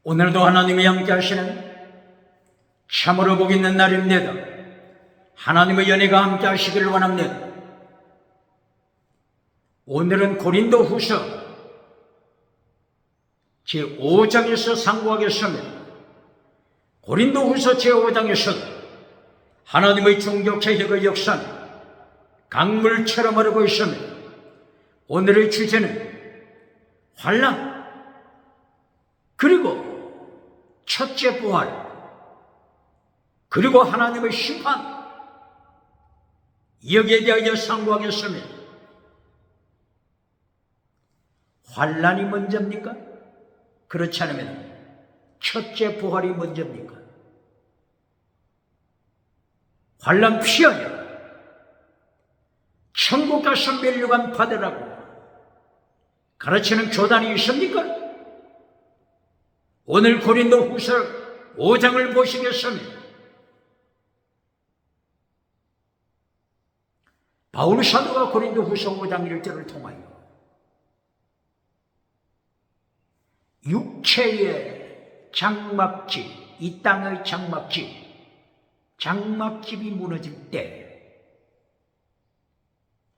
오늘도 하나님이 함께 하시는 참으로 복 있는 날입니다. 하나님의 연혜가 함께 하시기를 원합니다. 오늘은 고린도후서 제5장에서 상고하겠습니다. 고린도후서 제5장에서 하나님의 종교개혁의 역사는 강물처럼 흐르고 있습니다. 오늘의 주제는 환난, 그리고 첫째 부활, 그리고 하나님의 심판, 여기에 대하여 상고하겠습니다. 환난이 먼저입니까? 그렇지 않으면 첫째 부활이 먼저입니까? 환난 피하여 천국 가서 멸류관 받으라고 가르치는 교단이 있습니까? 오늘 고린도후서 5장을 보시겠습니다. 바울 사도가 고린도후서 5장 1절을 통하여 육체의 장막집, 이 땅의 장막집이 무너질 때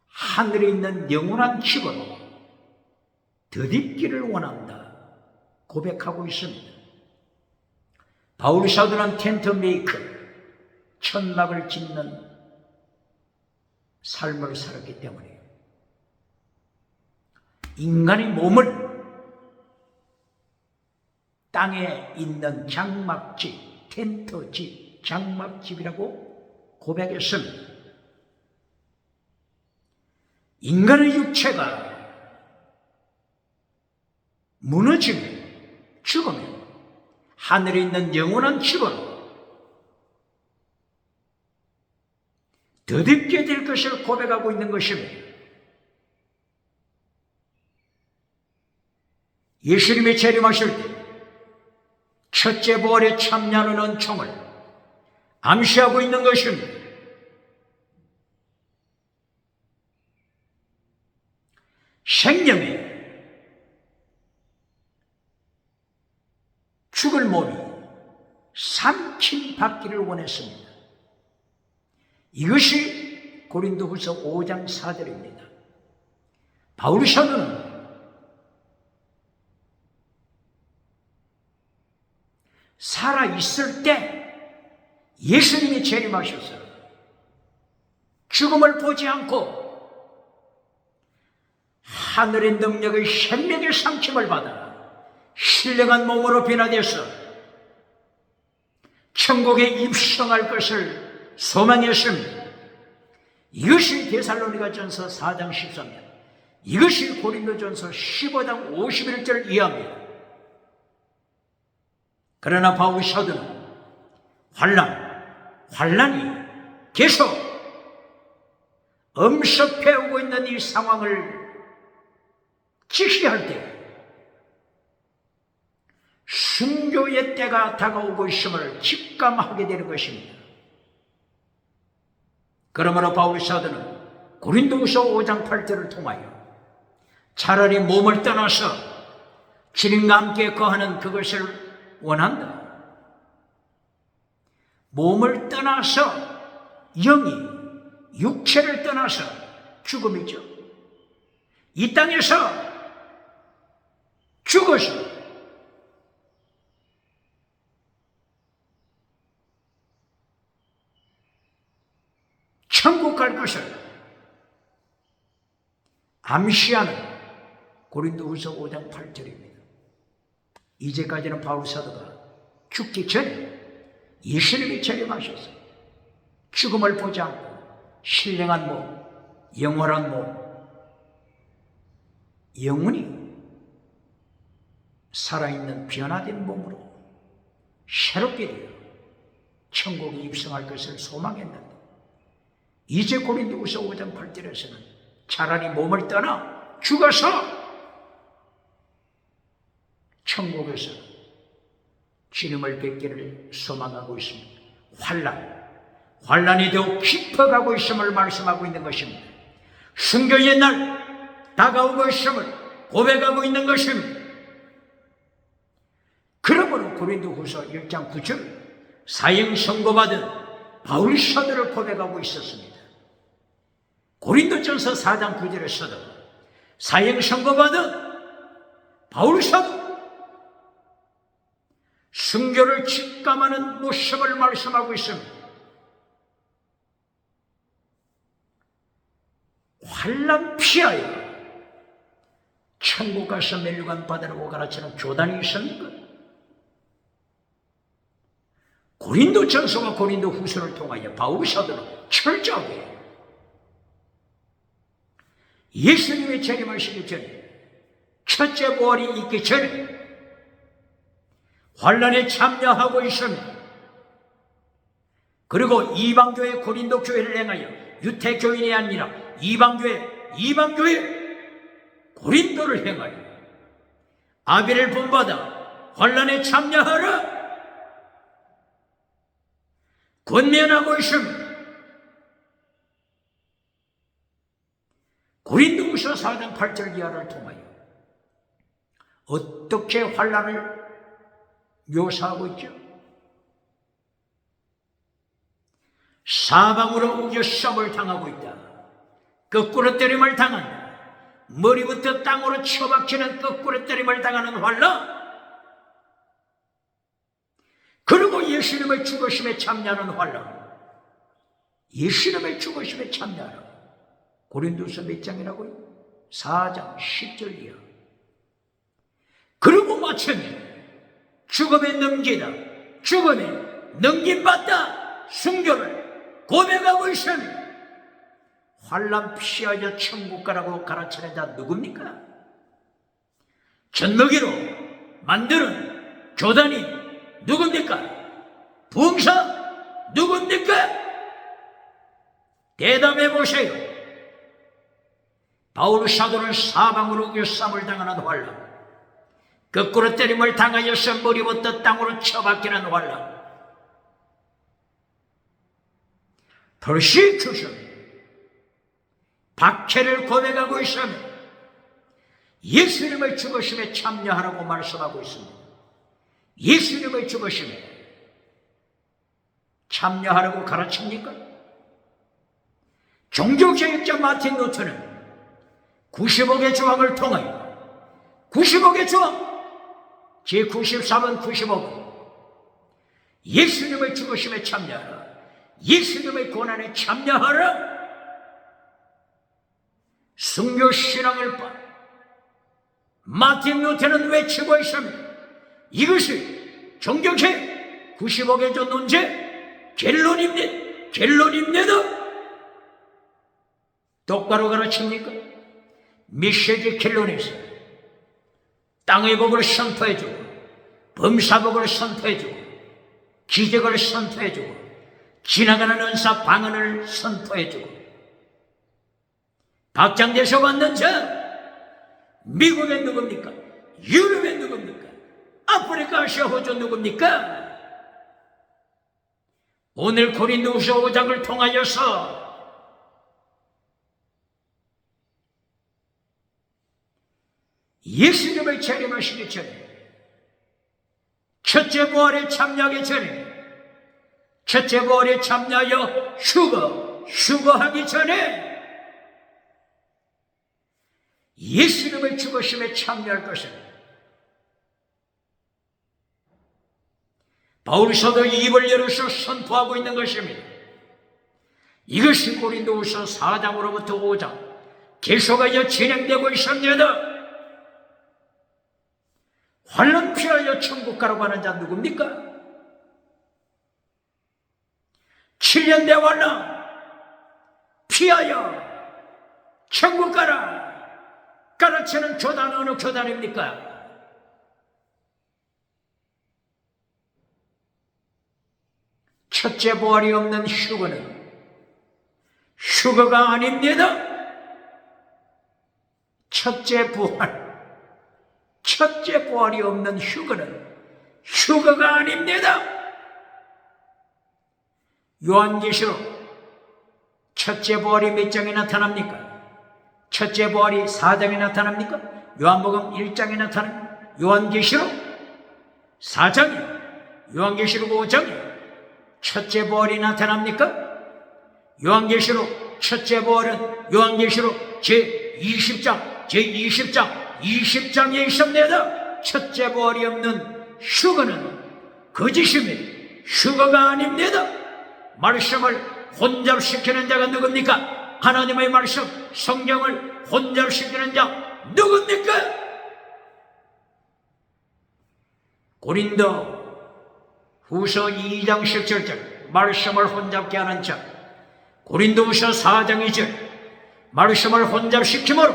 하늘에 있는 영원한 집으로 덧입기를 원한다 고백하고 있습니다. 바울 사도는 텐트 메이커, 천막을 짓는 삶을 살았기 때문에 인간의 몸을 땅에 있는 장막집, 텐트집, 장막집이라고 고백했습니다. 인간의 육체가 무너지면, 죽으면 하늘에 있는 영원한 집으로 덧입게 될 것을 고백하고 있는 것입니다. 예수님이 재림하실 때 첫째 부활에 참여하는 은총을 암시하고 있는 것입니다. 생명에 죽을 몸이 삼킴받기를 원했습니다. 이것이 고린도후서 5장 4절입니다. 바울 사도는 살아있을 때 예수님이 재림하셔서 죽음을 보지 않고 하늘의 능력의 생명의 삼킴을 받아 신령한 몸으로 변화되어서 천국에 입성할 것을 소망했습니다. 이것이 데살로니가전서 4장 13절, 이것이 고린도전서 15장 51절을 이해합니다. 그러나 바울 사도는 환난이 계속 엄습해오고 있는 이 상황을 직시할 때 순교의 때가 다가오고 있음을 직감하게 되는 것입니다. 그러므로 바울 사도는 고린도후서 5장 8절을 통하여 차라리 몸을 떠나서 주님과 함께 거하는 그것을 원한다. 몸을 떠나서 영이, 육체를 떠나서 죽음이죠. 이 땅에서 죽어서 천국 갈 것을 암시하는 고린도후서 5장 8절입니다. 이제까지는 바울 사도가 죽기 전에 예수님이 재림하셔서 죽음을 보지 않고 신령한 몸, 영원한 몸, 영원히 살아있는 변화된 몸으로 새롭게 되어 천국에 입성할 것을 소망했는데, 이제 고린도후서 5장 8절에서는 차라리 몸을 떠나 죽어서 천국에서 주님을 뵙기를 소망하고 있습니다. 환난이 더욱 깊어가고 있음을 말씀하고 있는 것입니다. 순교의 날 다가오고 있음을 고백하고 있는 것입니다. 그러므로 고린도후서 1장 9절 사형 선고받은 바울 사도를 고백하고 있었습니다. 고린도전서 4장 9절에서도 사형 선고받은 바울 사도 순교를 직감하는 모습을 말씀하고 있습니다. 환난 피하여 천국 가서 멸류관 받으라고 가르치는 교단이 있습니까? 고린도전서와 고린도후서를 통하여 바울 사도는 철저하게 예수님의 재림하시기 전에 첫째 부활이 있기 전에 환난에 참여하고 있습니다. 그리고 이방교회 고린도 교회를 행하여 유태교인이 아니라 이방교회 고린도를 행하여 아비를 본받아 환난에 참여하라 권면하고 있습니다. 고린도후서 4장 8절 이하를 통하여 어떻게 환난을 묘사하고 있죠? 사방으로 우겨싸움을 당하고 있다. 거꾸로 때림을 당한다. 머리부터 땅으로 쳐박히는 거꾸로 때림을 당하는 환난. 그리고 예수님의 죽으심에 참여하는 환난. 예수님의 죽으심에 참여하라. 고린도서 몇 장이라고요? 4장 10절 이하. 그리고 마침내 죽음에 넘기다, 죽음에 넘김받다 순교를 고백하고 있습니다. 환난 피하여 천국 가라고 가르치는 자 누굽니까? 젖먹이로 만드는 교단이 누굽니까? 부흥사 누굽니까? 대답해 보세요. 바울 사도는 사방으로 싸움을 당하는 환난, 거꾸로 때림을 당하여서 머리부터 땅으로 쳐박히는 환난, persecution, 박해를 고백하고 있으며 예수님의 죽으심에 참여하라고 말씀하고 있습니다. 예수님의 죽으심에 참여하라고 가르칩니까? 종교개혁자 마틴 루터는 95개 조항을 통하여 95개 조항 제93번 95번 예수님의 죽으심에 참여하라, 예수님의 고난에 참여하라. 순교신앙을 마틴 루터는 외치고 있습니다. 이것이 종교개혁 95개 조 논제 결론입니다. 똑바로 가르칩니까? 미쉐지 결론에서 땅의 복을 선포해주고 범사복을 선포해주고 기적을 선포해주고 지나가는 은사 방언을 선포해주고 박장대소 받는 자 미국에 누굽니까? 유럽에 누굽니까? 아프리카, 아시아, 호주 누굽니까? 오늘 고린도후서 5장을 통하여서 예수님의 재림하시기 전에 첫째 부활에 참여하기 전에 첫째 부활에 참여하여 휴거하기 전에 예수님의 죽으심에 참여할 것입니다. 바울 사도 입을 열어서 선포하고 있는 것입니다. 이것이 고린도후서 4장으로부터 5장 계속하여 진행되고 있습니다. 환난 피하여 천국 가라고 하는 자 누굽니까? 7년 대환난 피하여 천국 가라 가르치는 교단 어느 교단입니까? 첫째 부활이 없는 휴거는 휴거가 아닙니다. 첫째 부활이 없는 휴거는 휴거가 아닙니다. 요한계시록 첫째 부활이 몇 장에 나타납니까? 첫째 부활이 4장에 나타납니까? 요한복음 1장에 나타납니까? 요한계시록 4장에 요한계시록 5장에 첫째 부활이 나타납니까? 요한계시록 첫째 부활은 요한계시록 제20장 20장에 있습니다. 첫째 부활이 없는 휴거는 거짓임이 휴거가 아닙니다. 말씀을 혼잡시키는 자가 누굽니까? 하나님의 말씀 성경을 혼잡시키는 자 누굽니까? 고린도 후서 2장 17절 말씀을 혼잡게 하는 자, 고린도 후서 4장 2절 말씀을 혼잡시킴으로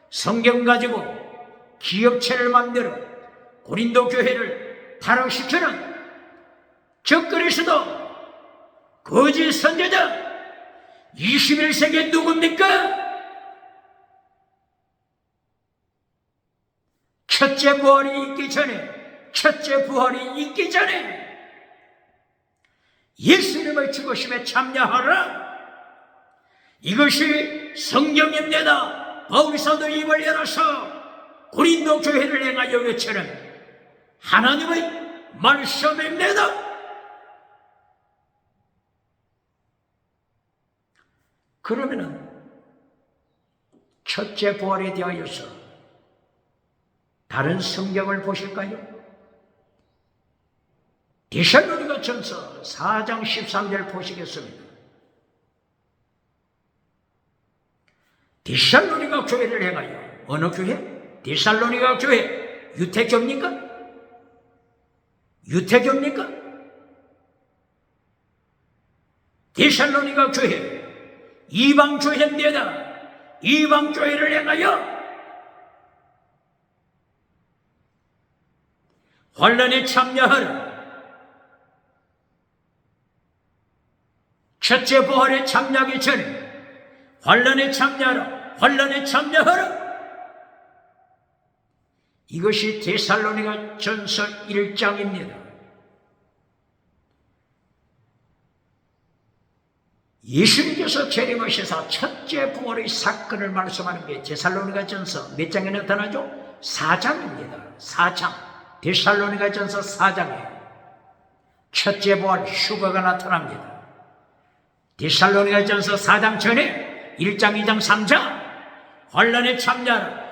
성경 가지고 기업체를 만들어 고린도 교회를 타락시키는 적그리스도 거짓 선지자 21세기 누굽니까? 첫째 부활이 있기 전에 예수님의 죽으심에 참여하라. 이것이 성경입니다. 바울 사도 입을 열어서 고린도 교회를 향하여 외치는 하나님의 말씀입니다. 그러면은 첫째 부활에 대하여서 다른 성경을 보실까요? 데살로니가 전서 4장 13절 보시겠습니다. 데살로니가 교회를 향하여, 어느 교회? 데살로니가 교회. 유태교입니까? 데살로니가 교회 이방 교회입니다. 이방 교회를 향하여 환난에 참여하라. 첫째 부활에 참여하기 전에 환난에 참여하라. 이것이 데살로니가 전서 1장입니다. 예수님께서 재림하시사 첫째 부활의 사건을 말씀하는 게 데살로니가 전서 몇 장에 나타나죠? 4장입니다. 4장. 데살로니가 전서 4장에 첫째 부활 휴거가 나타납니다. 데살로니가 전서 4장 전에 1장, 2장, 3장 환난에 참여하는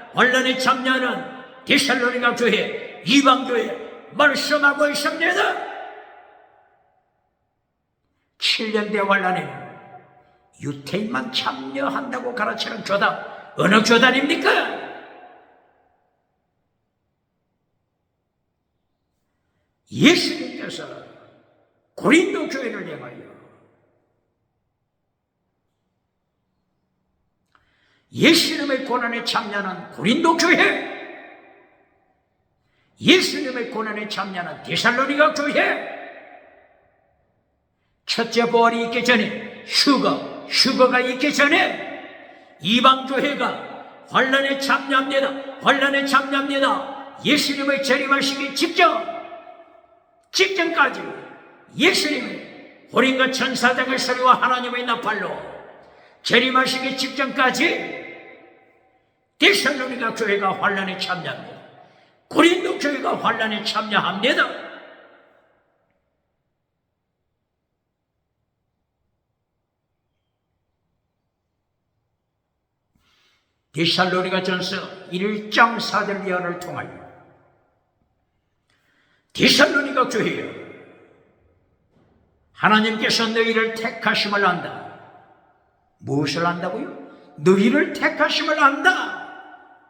데살로니가 교회, 이방교회 말씀하고 있습니다. 7년 대 환난에는 유태인만 참여한다고 가르치는 교단, 어느 교단입니까? 예수님께서 고린도 교회를 향하여 예수님의 고난에 참여하는 고린도 교회, 예수님의 고난에 참여하는 데살로니가 교회, 첫째 부활이 있기 전에 휴거가 있기 전에 이방교회가 환난에 참여합니다. 예수님의 재림하시기 직전까지 예수님의 호린과 천사장의 소리와 하나님의 나팔로 재림하시기 직전까지 데살로니가 교회가 환난에 참여합니다. 고린도 교회가 환난에 참여합니다. 데살로니가 전서 1장 4절 이하를 통하여 데살로니가 교회여, 하나님께서 너희를 택하심을 안다. 무엇을 안다고요? 너희를 택하심을 안다.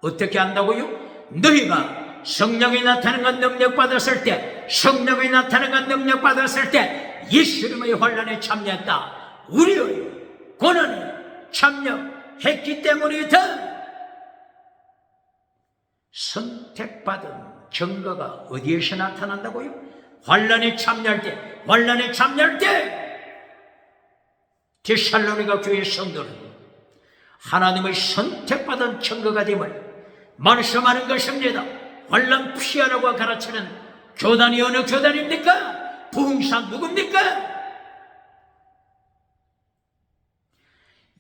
어떻게 안다고요? 너희가 성령이 나타나는 능력 받았을 때, 예수님의 환난에 참여했다. 우리의 고난에 참여했기 때문이다. 선택받은 증거가 어디에서 나타난다고요? 환난에 참여할 때 데살로니가 교회 성도는 하나님의 선택받은 증거가 됨을 말씀하는 것입니다. 환난 피하라고 가르치는 교단이 어느 교단입니까? 부흥사 누굽니까?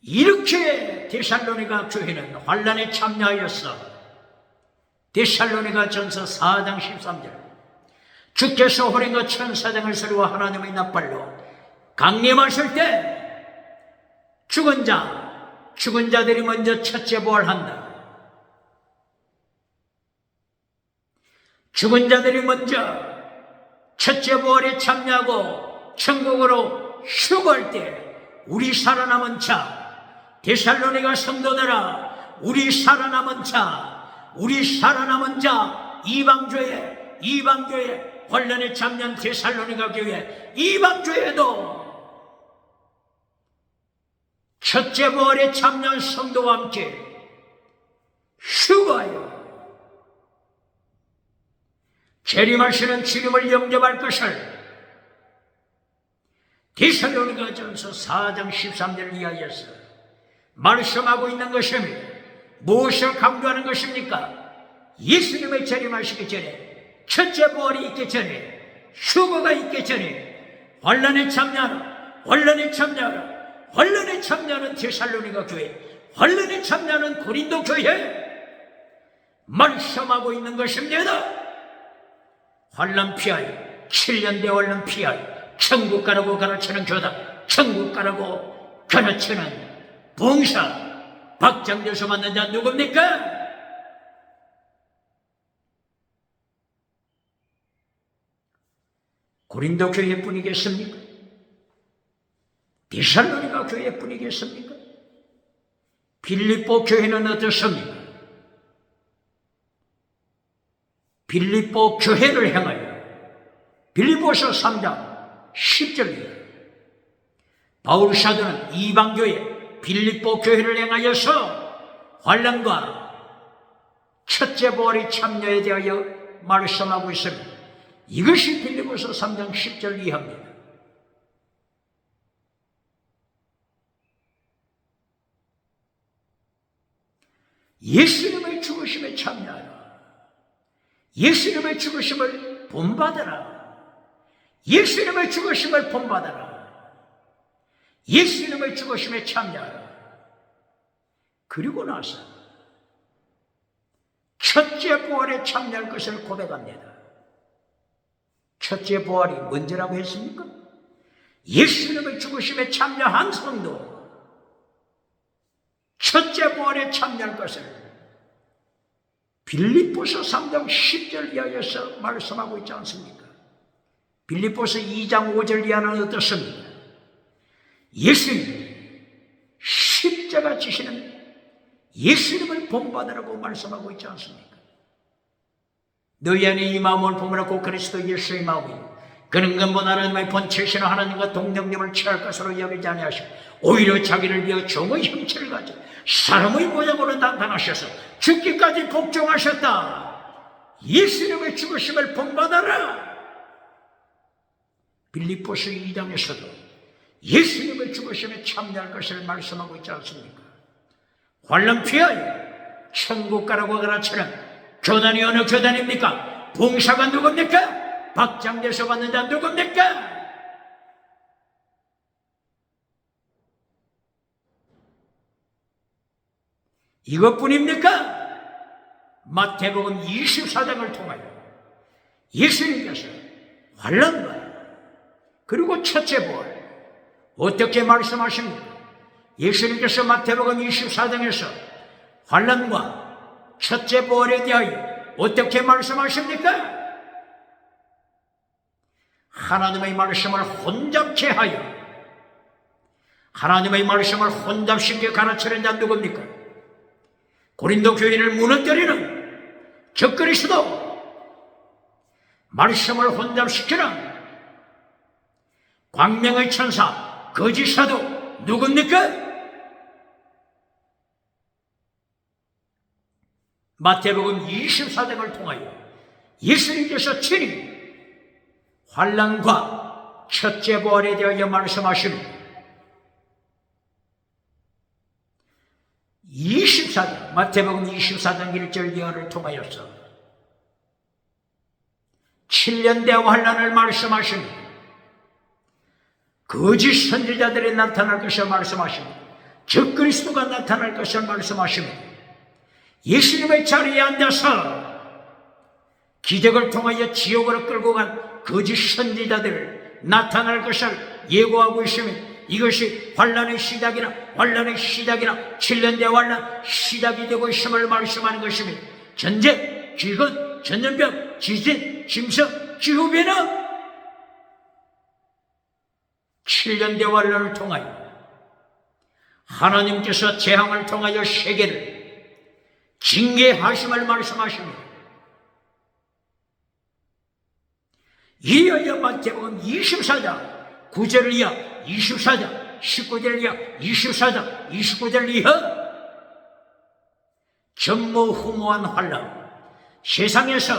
이렇게 데살로니가 교회는 환난에 참여하였어. 데살로니가 전서 4장 13절 주께서 호련과 천사장을 세우고 하나님의 납발로 강림하실 때 죽은 자들이 먼저 첫째 부활한다. 죽은 자들이 먼저 첫째 부활에 참여하고 천국으로 휴거할 때 우리 살아남은 자, 데살로니가 성도들아, 우리 살아남은 자, 이방교회, 혼란에 참여한 데살로니가 교회, 이방교회도 첫째 부활에 참여한 성도와 함께 휴거하여 재림하시는 주님을 영접할 것을 데살로니가전서 4장 13절을 위하여서 말씀하고 있는 것입니다. 무엇을 강조하는 것입니까? 예수님의 재림하시기 전에, 첫째 부활이 있기 전에, 휴거가 있기 전에 혼란에 참여하는 데살로니가 교회, 혼란에 참여하는 고린도 교회 말씀하고 있는 것입니다. 혼란 피하여, 7년대 혼란 피하여 천국 가라고 가르치는 교단, 천국 가라고 가르치는 봉사, 박장대소 만난 자 누굽니까? 고린도 교회뿐이겠습니까? 데살로니가 교회뿐이겠습니까? 빌립보 교회는 어떻습니까? 빌립보 교회를 향하여 빌립보서 3장 10절입니다. 바울 사도는 이방교회 빌립보 교회를 향하여서 환난과 첫째 부활의 참여에 대하여 말씀하고 있습니다. 이것이 빌립보서 3장 10절 이하입니다. 예수님의 죽으심에 참여하라. 예수님의 죽으심을 본받아라. 예수님의 죽으심을 본받아라. 예수님의 죽으심에 참여하라. 그리고 나서 첫째 부활에 참여할 것을 고백합니다. 첫째 부활이 뭔지라고 했습니까? 예수님의 죽으심에 참여한 성도 첫째 부활에 참여할 것을 빌립보서 3장 10절 이하에서 말씀하고 있지 않습니까? 빌립보서 2장 5절 이하는 어떻습니까? 예수님, 십자가 지시는 예수님을 본받으라고 말씀하고 있지 않습니까? 너희 안에 이 마음을 품으라고 그리스도 예수의 마음이 그는 근본 하나님의 본체시는 하나님과 동정됨을 취할 것으로 여기지 아니하시고 오히려 자기를 위하여 종의 형체를 가져 사람의 모양으로 나타나셔서 죽기까지 복종하셨다. 예수님의 죽으심을 본받아라. 빌립보서 2장에서도 예수님의 죽으심에 참여할 것을 말씀하고 있지 않습니까? 환난 피하여 천국 가라고 가르치는 교단이 어느 교단입니까? 봉사가 누굽니까? 박장대소 받는 자 누굽니까? 이것뿐입니까? 마태복음 24장을 통하여 예수님께서 환난과 그리고 첫째 부활 어떻게 말씀하십니까? 예수님께서 마태복음 24장에서 환난과 첫째 부활에 대하여 어떻게 말씀하십니까? 하나님의 말씀을 혼잡케 하여 하나님의 말씀을 혼잡시켜 가르치는 자 누굽니까? 고린도 교회를 무너뜨리는 적그리스도, 말씀을 혼잡시키는 광명의 천사, 거짓 사도 누굽니까? 마태복음 24장을 통하여 예수님께서 친히 환난과 첫째 부활에 대하여 말씀하십니다. 24장, 마태복음 24장 1절 이하를 통하여서 7년대 환난을 말씀하십니다. 거짓 선지자들이 나타날 것을 말씀하십니다. 적그리스도가 나타날 것을 말씀하십니다. 예수님의 자리에 앉아서 기적을 통하여 지옥으로 끌고 간 거짓 선지자들 나타날 것을 예고하고 있으면 이것이 환란의 시작이나 7년 대 환란 시작이 되고 있음을 말씀하는 것입니다. 전쟁, 기근, 전염병, 지진, 짐승, 기후변화 7년 대 환란을 통하여 하나님께서 재앙을 통하여 세계를 징계하심을 말씀하십니다. 이어서 마태복음 24장 9절을 이어 24장 19절을 이어 24장 29절을 이어 전무후무한 환란, 세상에서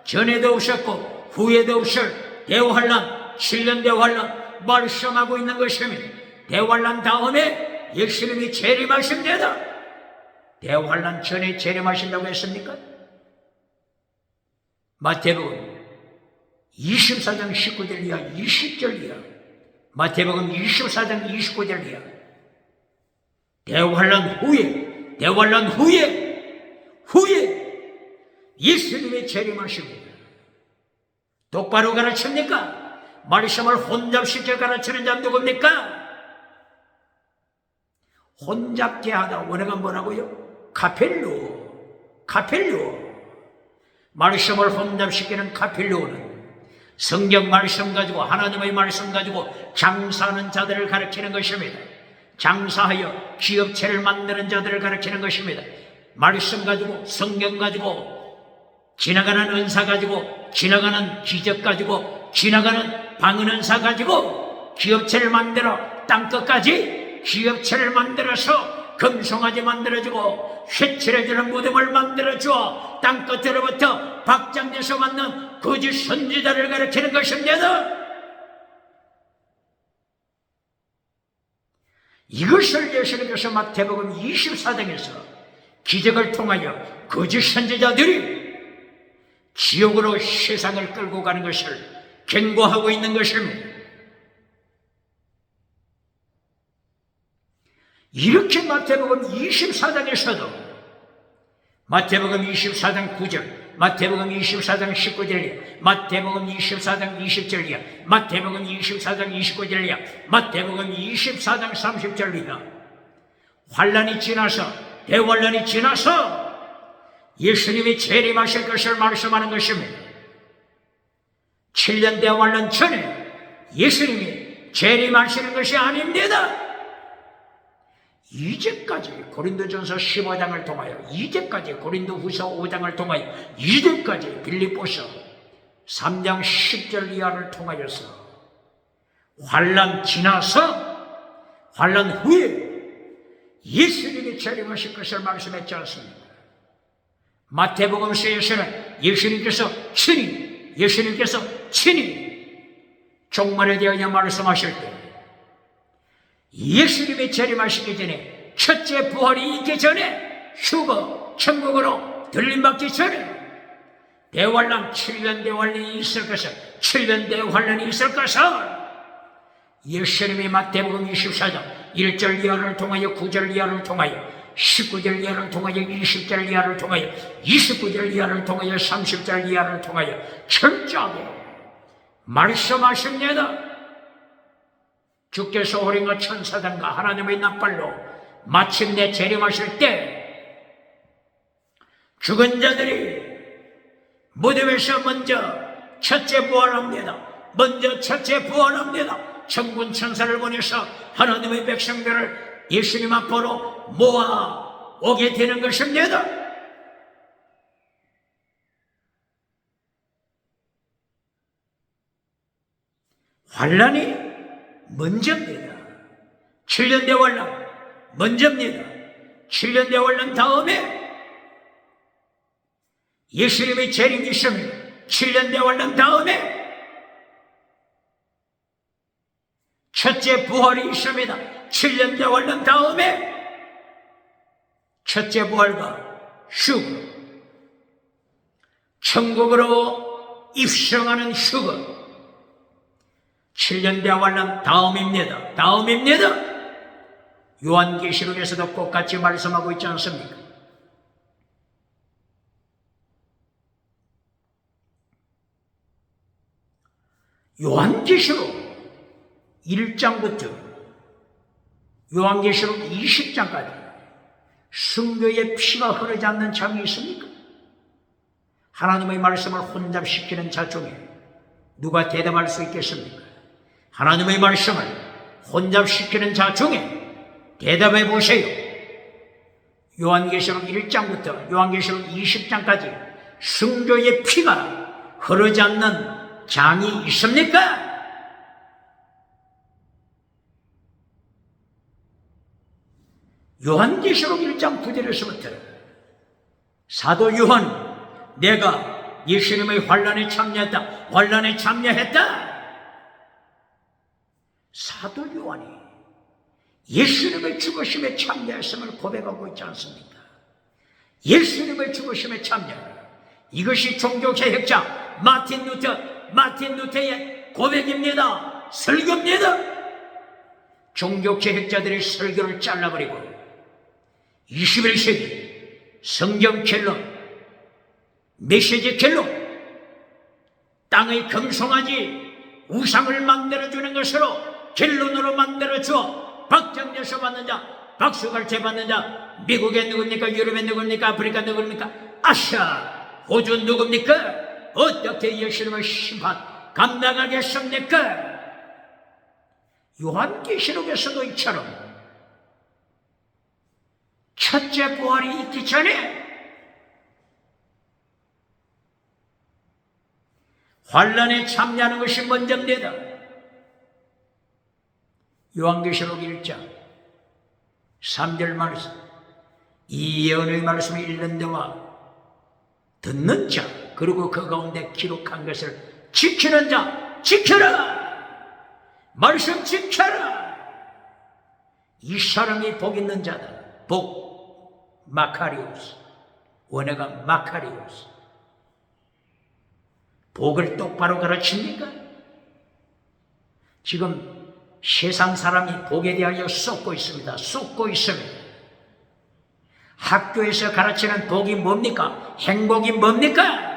전에도 없었고 후에도 없을 대환란, 7년 대환란 말씀하고 있는 것입니다. 대환란 다음에 예수님이 재림하십니다. 대환란 전에 재림하신다고 했습니까? 마태복음 24장 19절 이하 20절 이하, 마태복음 24장 29절 이하, 대환란 후에 예수님이 재림하십니다. 똑바로 가르칩니까? 말씀을 혼잡시켜 가르치는 자 누굽니까? 혼잡게 하다 원어가 뭐라고요? 카펠루. 말씀을 혼잡시키는 카펠루는 성경 말씀 가지고 하나님의 말씀 가지고 장사하는 자들을 가르치는 것입니다. 장사하여 기업체를 만드는 자들을 가르치는 것입니다. 말씀 가지고 성경 가지고 지나가는 은사 가지고 지나가는 기적 가지고 지나가는 방언은사 가지고 기업체를 만들어 땅끝까지 기업체를 만들어서 금송아지 만들어주고 휘칠해주는 무덤을 만들어주어 땅끝으로부터 박장돼서 만난 거짓 선지자를 가르치는 것입니다. 이것을 예수님께서 마태복음 24장에서 기적을 통하여 거짓 선지자들이 지옥으로 세상을 끌고 가는 것을 경고하고 있는 것입니다. 이렇게 마태복음 24장에서도 마태복음 24장 9절, 마태복음 24장 19절이야, 마태복음 24장 20절이야, 마태복음 24장 29절이야, 마태복음 24장 30절이야. 환란이 지나서 대환란이 지나서 예수님이 재림하실 것을 말씀하는 것입니다. 7년 대환란 전에 예수님이 재림하시는 것이 아닙니다. 이제까지 고린도전서 15장을 통하여, 이제까지 고린도후서 5장을 통하여, 이제까지 빌립보서 3장 10절 이하를 통하여서 환란 지나서 환란 후에 예수님이 재림하실 것을 말씀했지 않습니까? 마태복음서에서는 예수님께서 친히 종말에 대하여 말씀하실 때 예수님이 재림하시기 전에 첫째 부활이 있기 전에 휴거 천국으로 들림받기 전에 대환란 7년 대환란이 있을 것을 7년 대환란이 있을 것을 예수님이 마태복음 24장 1절 이하를 통하여 9절 이하를 통하여 19절 이하를 통하여 20절 이하를 통하여 29절 이하를 통하여 30절 이하를 통하여 철저하게 말씀하십니다. 주께서 호령과 천사단과 하나님의 낫발로 마침내 재림하실 때 죽은 자들이 무덤에서 먼저 첫째 부활합니다. 천군 천사를 보내서 하나님의 백성들을 예수님 앞으로 모아 오게 되는 것입니다. 환란이 먼저입니다. 7년 대환란 먼저입니다. 7년 대환란 다음에 예수님의 재림이 있습니다. 7년 대환란 다음에 첫째 부활이 있습니다. 7년 대환란 다음에 첫째 부활과 휴거, 천국으로 입성하는 휴거, 7년 대환란 다음입니다. 요한계시록에서도 똑같이 말씀하고 있지 않습니까? 요한계시록 1장부터 요한계시록 20장까지 순교의 피가 흐르지 않는 장이 있습니까? 하나님의 말씀을 혼잡시키는 자 중에 누가 대답할 수 있겠습니까? 하나님의 말씀을 혼잡시키는 자 중에 대답해 보세요. 요한계시록 1장부터 요한계시록 20장까지 순교의 피가 흐르지 않는 장이 있습니까? 요한계시록 1장 9절에서부터 사도 요한, 내가 예수님의 환란에 참여했다. 환란에 참여했다. 사도 요한이 예수님의 죽으심에 참여했음을 고백하고 있지 않습니까? 예수님의 죽으심에 참여. 이것이 종교개혁자 마틴 루터의 고백입니다. 설교입니다. 종교개혁자들의 설교를 잘라버리고 21세기 성경 켈론, 메시지 켈론, 땅의 금송아지 우상을 만들어주는 것으로 켈론으로 만들어주어 박정여서 받는 자, 박수갈채 받는 자, 미국에 누굽니까? 유럽에 누굽니까? 아프리카 누굽니까? 아시아, 호주 누굽니까? 어떻게 예수님의 심판 감당하겠습니까? 요한계시록에서도 이처럼 첫째 부활이 있기 전에 환란에 참여하는 것이 먼저입니다. 요한계시록 1장 3절 말씀, 이 예언의 말씀을 읽는 자와 듣는 자, 그리고 그 가운데 기록한 것을 지키는 자, 지켜라! 말씀 지켜라! 이 사람이 복 있는 자다. 복, 마카리오스, 원어가 마카리오스. 복을 똑바로 가르칩니까? 지금 세상 사람이 복에 대하여 쏟고 있습니다. 쏟고 있습니다. 학교에서 가르치는 복이 뭡니까? 행복이 뭡니까?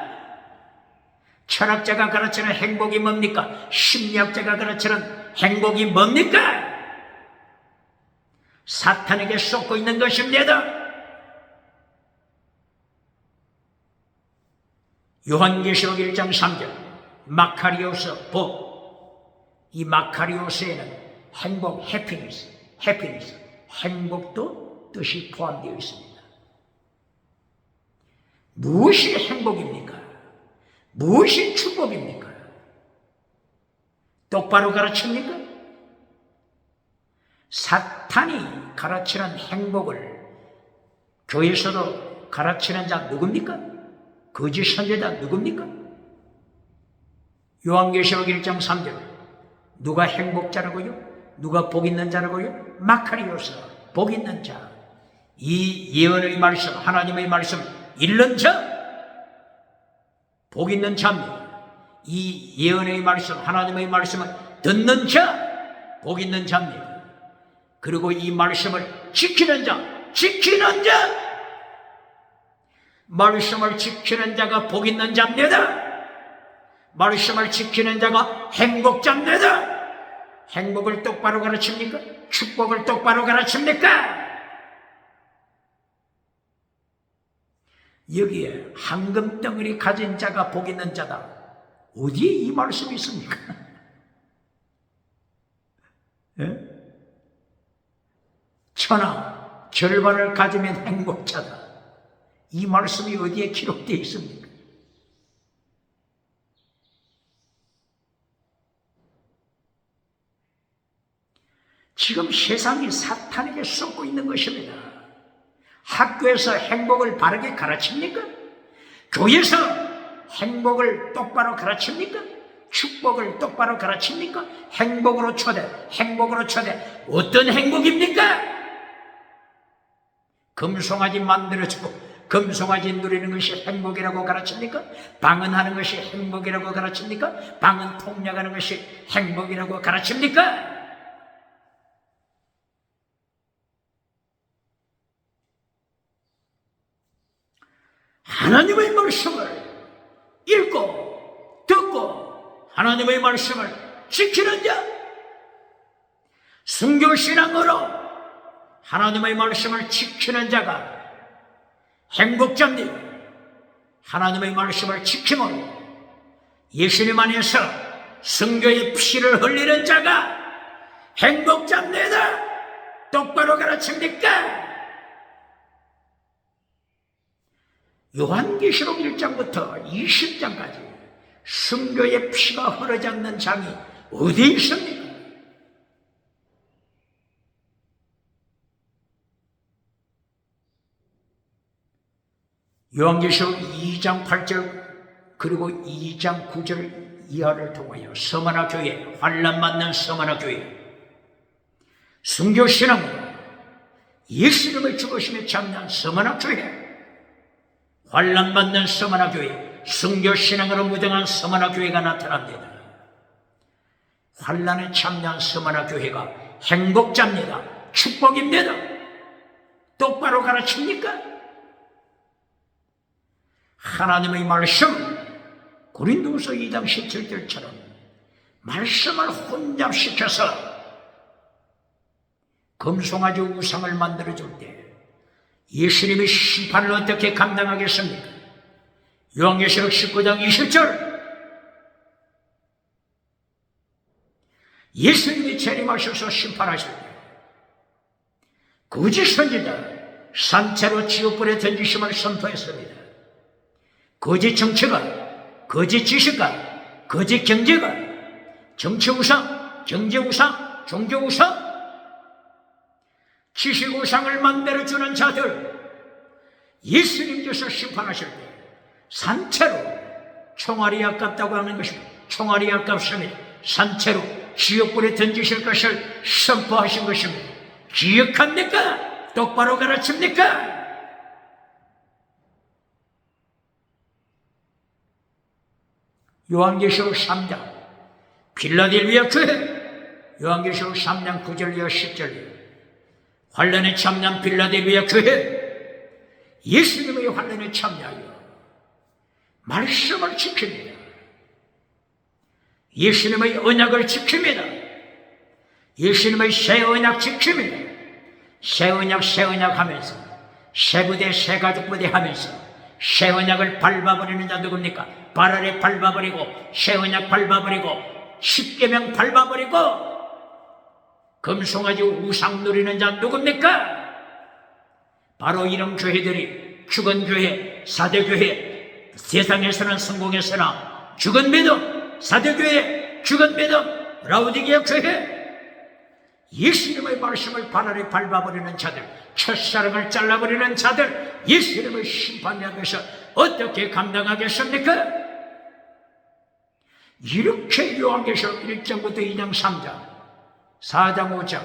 철학자가 가르치는 행복이 뭡니까? 심리학자가 가르치는 행복이 뭡니까? 사탄에게 쏟고 있는 것입니다. 요한계시록 1장 3절 마카리오스 복. 이 마카리오스에는 행복, 해피니스, 행복도 뜻이 포함되어 있습니다. 무엇이 행복입니까? 무엇이 축복입니까? 똑바로 가르칩니까? 사탄이 가르치는 행복을 교회에서도 가르치는 자 누굽니까? 거짓 선지자 누굽니까? 요한계시록 1장 3절 누가 행복자라고요? 누가 복 있는 자라고요? 마카리오스, 복 있는 자. 이 예언의 말씀, 하나님의 말씀 읽는 자, 복 있는 자입니다. 이 예언의 말씀, 하나님의 말씀을 듣는 자, 복 있는 자입니다. 그리고 이 말씀을 지키는 자, 말씀을 지키는 자가 복 있는 자입니다. 말씀을 지키는 자가 행복자입니다. 행복을 똑바로 가르칩니까? 축복을 똑바로 가르칩니까? 여기에 황금 덩어리 가진 자가 복 있는 자다. 어디에 이 말씀이 있습니까? 예? 천하 절반을 가지면 행복자다. 이 말씀이 어디에 기록되어 있습니까? 지금 세상이 사탄에게 쏟고 있는 것입니다. 학교에서 행복을 바르게 가르칩니까? 교회에서 행복을 똑바로 가르칩니까? 축복을 똑바로 가르칩니까? 행복으로 초대. 어떤 행복입니까? 금송아지 만들어주고 금송아지 누리는 것이 행복이라고 가르칩니까? 방언하는 것이 행복이라고 가르칩니까? 방언 통역하는 것이 행복이라고 가르칩니까? 하나님의 말씀을 읽고 듣고 하나님의 말씀을 지키는 자, 순교신앙으로 하나님의 말씀을 지키는 자가 행복자입니다. 하나님의 말씀을 지킴으로 예수님 안에서 순교의 피를 흘리는 자가 행복자입니다. 똑바로 가르칩니까? 요한계시록 1장부터 20장까지 순교의 피가 흐르지 않는 장이 어디 있습니까? 요한계시록 2장 8절 그리고 2장 9절 이하를 통하여 서머나 교회, 환난 받는 서머나 교회, 순교신앙으로 예수님의 죽으심에 참여한 서머나 교회, 환난 받는 서머나 교회, 순교신앙으로 무장한 서머나 교회가 나타납니다. 환난에 참여한 서머나 교회가 행복자입니다. 축복입니다. 똑바로 가르칩니까? 하나님의 말씀, 고린도후서 2장 17절처럼 말씀을 혼잡시켜서 금송아지 우상을 만들어줄 때 예수님의 심판을 어떻게 감당하겠습니까? 요한계시록 19장 20절, 예수님이 재림하셔서 심판하실 때 거짓 선지자 산채로 지옥불에 던지심을 선포했습니다. 거짓 정치가, 거짓 지식가, 거짓 경제가, 정치우상, 경제우상, 종교우상, 지식우상을 만들어주는 자들, 예수님께서 심판하실 때 산채로, 총알이 아깝다고 하는 것입니다. 총알이 아깝습니다. 산채로 지옥불에 던지실 것을 선포하신 것입니다. 기억합니까? 똑바로 가르칩니까? 요한계시록 3장 필라델비아 교회, 요한계시록 3장 9절 이하 10절 이하 환난에 참여한 필라델비아 교회, 예수님의 환난에 참여하여 말씀을 지킵니다. 예수님의 언약을 지킵니다. 예수님의 새 언약 지킵니다. 새 언약 하면서 새부대 새가족부대 하면서 새 언약을 밟아버리는 자 누굽니까? 발 아래 밟아버리고 새 언약 밟아버리고 십계명 밟아버리고 금송아지 우상 누리는 자 누굽니까? 바로 이런 교회들이 죽은 교회, 사대교회, 세상에서는 성공했으나 죽은 믿음, 사대교회, 죽은 믿음, 라우디게아 교회, 예수님의 말씀을 발 아래 밟아버리는 자들, 첫사랑을 잘라버리는 자들, 예수님의 심판 앞에서 어떻게 감당하겠습니까? 이렇게 요한계시록 1장부터 2장 3장 4장 5장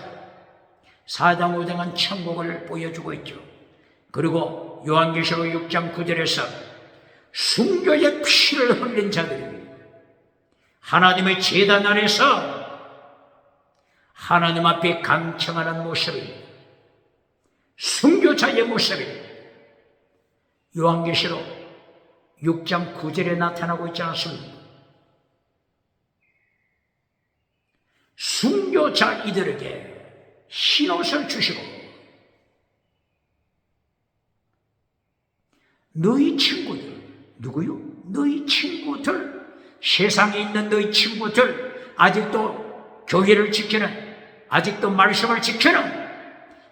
4장 5장은 천국을 보여주고 있죠. 그리고 요한계시록 6장 9절에서 순교의 피를 흘린 자들이 하나님의 제단 안에서 하나님 앞에 간청하는 모습이 순교자의 모습이 요한계시록 6장 9절에 나타나고 있지 않습니까? 순교자 이들에게 흰옷을 주시고 너희 친구들, 누구요? 너희 친구들, 세상에 있는 너희 친구들, 아직도 교회를 지키는, 아직도 말씀을 지키는,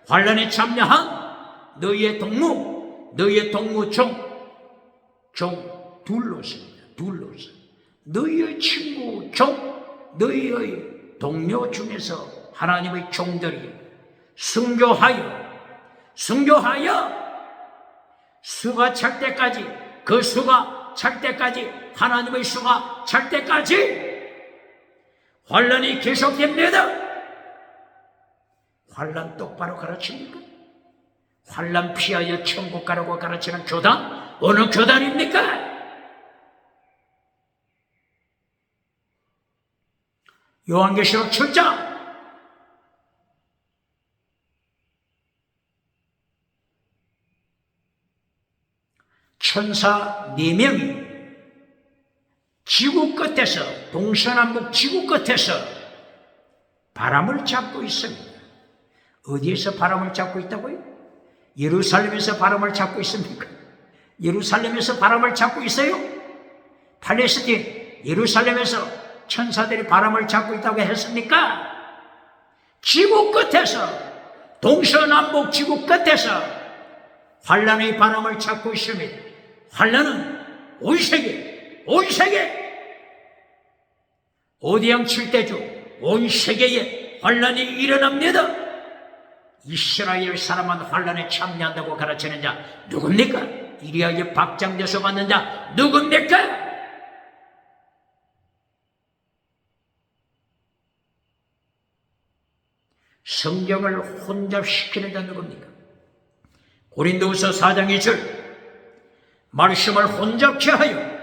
환난에 참여한 너희의 동무, 너희의 동무종, 둘로서입니다. 둘로서 너희의 친구, 너희의 동료 중에서 하나님의 종들이 순교하여 수가 찰 때까지, 그 수가 찰 때까지, 하나님의 수가 찰 때까지 환난이 계속됩니다. 환난 똑바로 가르칩니까? 환난 피하여 천국 가라고 가르치는 교단? 어느 교단입니까? 요한계시록 7장 천사 4명이 지구 끝에서, 동서남북 지구 끝에서 바람을 잡고 있습니다. 어디에서 바람을 잡고 있다고요? 예루살렘에서 바람을 잡고 있습니까? 예루살렘에서 바람을 잡고 있어요? 팔레스틴, 예루살렘에서 천사들이 바람을 잡고 있다고 했습니까? 지구 끝에서, 동서남북 지구 끝에서 환란의 바람을 잡고 있습니다. 환란은 온 세계, 오디양 7대주 온 세계에 환란이 일어납니다. 이스라엘 사람은 환란에 참여한다고 가르치는 자 누굽니까? 이리하여 박장돼서 받는 자 누굽니까? 성경을 혼잡시키는 자 누굽니까? 고린도후서 4장 2절 말씀을 혼잡케 하여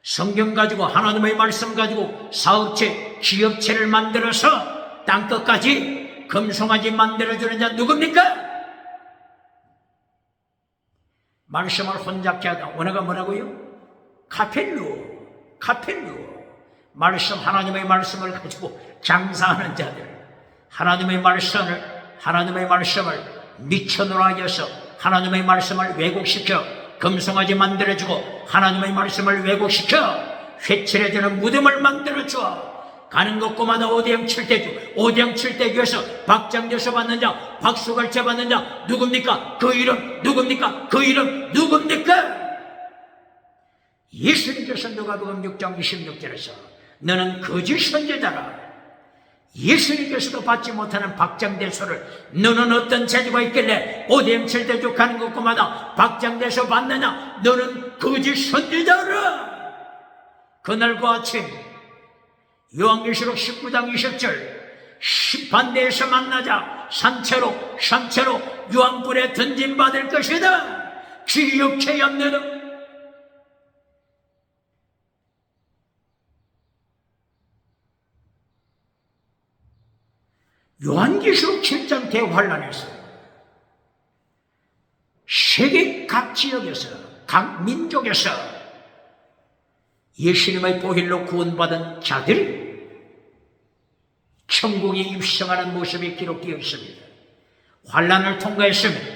성경 가지고, 하나님의 말씀 가지고 사업체, 기업체를 만들어서 땅끝까지 금송아지 만들어주는 자 누굽니까? 말씀을 혼잡케 하다. 원어가 뭐라고요? 카펠루. 말씀, 하나님의 말씀을 가지고 장사하는 자들, 하나님의 말씀을 미천으로 하나님의 말씀을 왜곡시켜 금송아지 만들어주고, 하나님의 말씀을 왜곡시켜 회칠해주는 무덤을 만들어줘. 가는 곳마다 오대양 7대주에서 박장돼서 받는 자, 박수갈채 받는 자 누굽니까? 그 이름 누굽니까? 예수님께서 누가복음 6장 26절에서 너는 거짓 선지자라, 예수님께서도 받지 못하는 박장대소를 너는 어떤 재주가 있길래 오대양 7대주 가는 곳마다 박장대소 받느냐? 너는 거짓 선지자라. 그날과 아침 요한계시록 19장 20절 심판대에서 만나자 산채로 유황불에 던짐받을 것이다. 기억해야 합니다. 요한계시록 7장 대환란에서 세계 각 지역에서, 각 민족에서 예수님의 보혈로 구원받은 자들이 천국에 입성하는 모습이 기록되어 있습니다. 환란을 통과했습니다.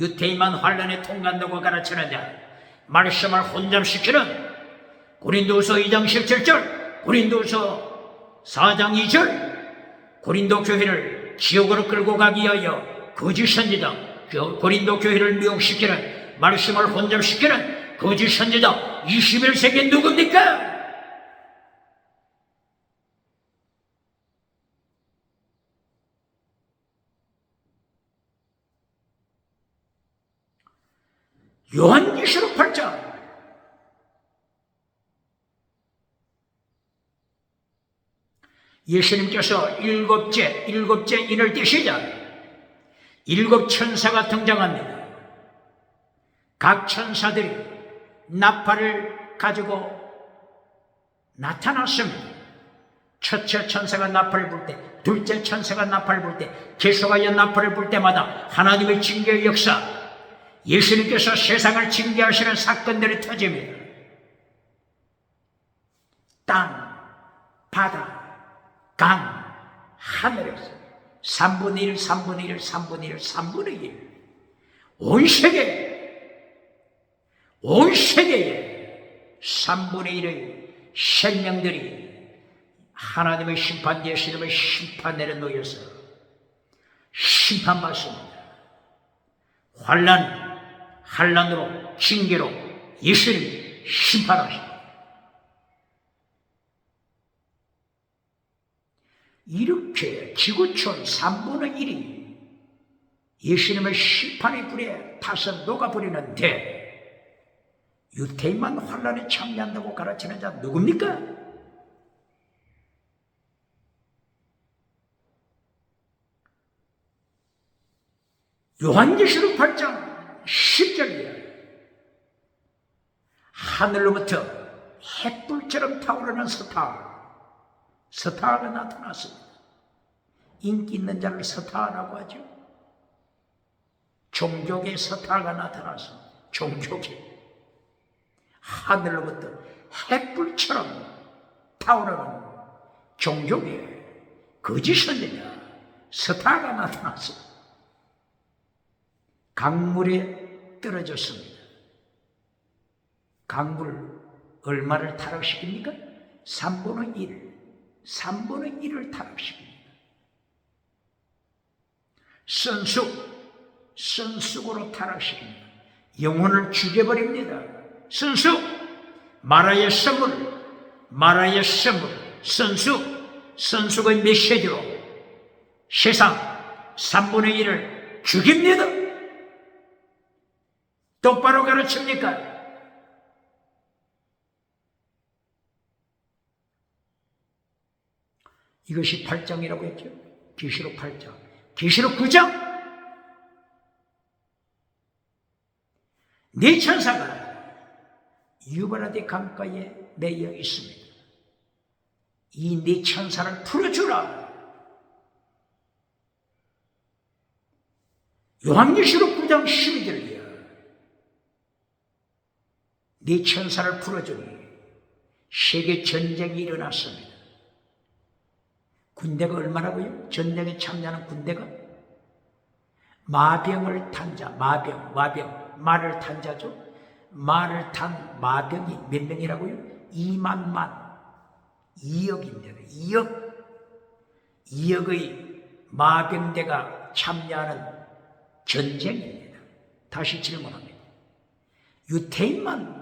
유태인만 환란에 통과한다고 가르치는 자, 말씀을 혼잡시키는 고린도후서 2장 17절, 고린도후서 4장 2절, 고린도 교회를 지옥으로 끌고 가기 위하여 거짓 선지자, 고린도 교회를 미혹시키는, 말씀을 혼잡시키는 거짓 선지자 21세기 누굽니까? 요한계시록 8장 예수님께서 일곱째 인을 떼시자 7 천사가 등장합니다. 각 천사들이 나팔을 가지고 나타났습니다. 첫째 천사가 나팔을 불 때, 둘째 천사가 나팔을 불 때, 계속하여 나팔을 불 때마다 하나님의 징계의 역사, 예수님께서 세상을 징계하시는 사건들이 터집니다. 땅, 바다, 강, 하늘에서 3분의 1, 온 세계에 3분의 1의 생명들이 하나님의 심판, 예수님의 심판 내려놓여서 심판받습니다. 환란으로, 징계로 예수님 심판하십니다. 이렇게 지구촌 3분의 1이 예수님의 심판의 불에 타서 녹아버리는데 유태인만 환란에 참여한다고 가르치는 자 누굽니까? 요한계시록 8장 10절이에요. 하늘로부터 햇불처럼 타오르는 스타가 나타났습니다. 인기 있는 자를 스타라고 하죠. 종족의 스타가 나타났습니다. 종족이. 하늘로부터 햇불처럼 타오르는 종족의 거짓 선지자 스타가 나타났어. 강물에 떨어졌습니다. 강물 얼마를 타락시킵니까? 3분의 1, 3분의 1을 타락시킵니다. 선숙으로 타락시킵니다. 영혼을 죽여버립니다. 선숙, 마라의 선물, 선숙의 메시지로 세상 3분의 1을 죽입니다. 똑바로 가르칩니까? 이것이 8장이라고 했죠. 계시록 8장. 계시록 9장. 네 천사가 유브라데 강가에 매여 있습니다. 이 네 천사를 풀어주라. 요한계시록 9장 12절이야. 네 천사를 풀어주니 세계 전쟁이 일어났습니다. 군대가 얼마라고요? 전쟁에 참여하는 군대가 마병을 탄 자, 말을 탄 자죠. 말을 탄 마병이 몇 명이라고요? 2만만, 2억입니다. 2억의 마병대가 참여하는 전쟁입니다. 다시 질문합니다. 유태인만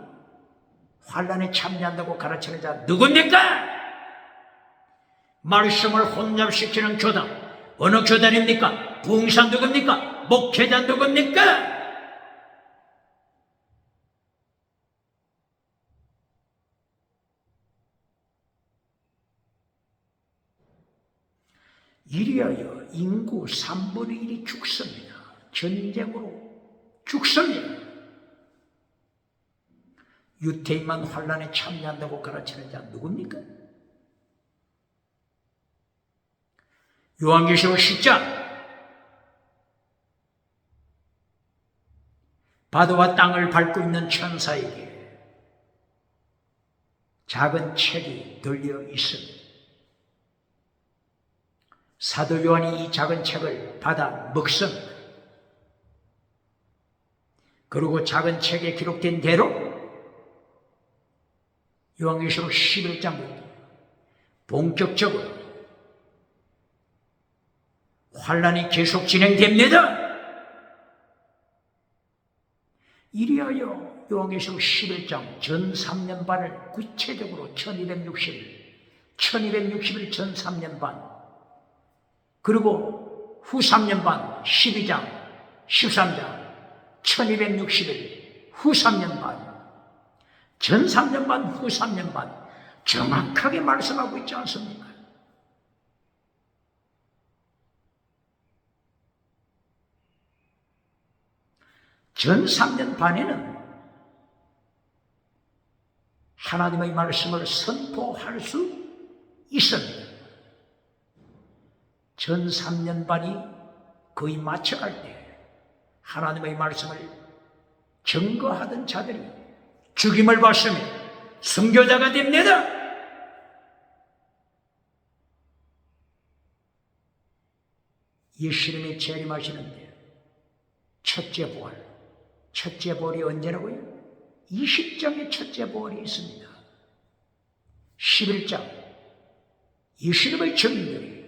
환란에 참여한다고 가르치는 자 누굽니까? 말씀을 혼잡시키는 교단, 어느 교단입니까? 부흥사 누굽니까? 목회자 누굽니까? 이리하여 인구 3분의 1이 죽습니다. 전쟁으로 죽습니다. 유태인만 환란에 참여한다고 가르치는 자 누굽니까? 요한계시록 10장. 바다와 땅을 밟고 있는 천사에게 작은 책이 들려 있습니다. 사도 요한이 이 작은 책을 받아 먹습니다. 그리고 작은 책에 기록된 대로 요한계시록 11장부터 본격적으로 환란이 계속 진행됩니다. 이리하여 요한계시록 11장 전 3년 반을 구체적으로 1260일 전 3년 반, 그리고 후 3년 반 12장 13장 1260일 후 3년 반, 전 3년 반, 후 3년 반 정확하게 말씀하고 있지 않습니까? 전 3년 반에는 하나님의 말씀을 선포할 수 있습니다. 전 3년 반이 거의 마쳐갈 때 하나님의 말씀을 증거하던 자들이 죽임을 받으며 순교자가 됩니다. 예수님이 재림하시는데 첫째 부활이 언제라고요? 20장에 첫째 부활이 있습니다. 11장 예수님의 증인들이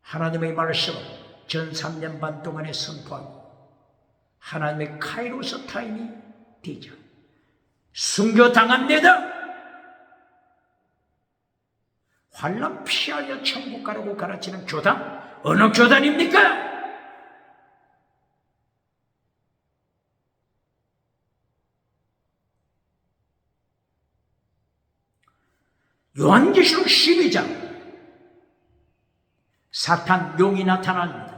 하나님의 말씀을 전 3년 반 동안에 선포하고 하나님의 카이로스 타임이 되자 순교당합니다. 환난 피하여 천국 가라고 가르치는 교단, 어느 교단입니까? 요한계시록 12장 사탄 용이 나타납니다.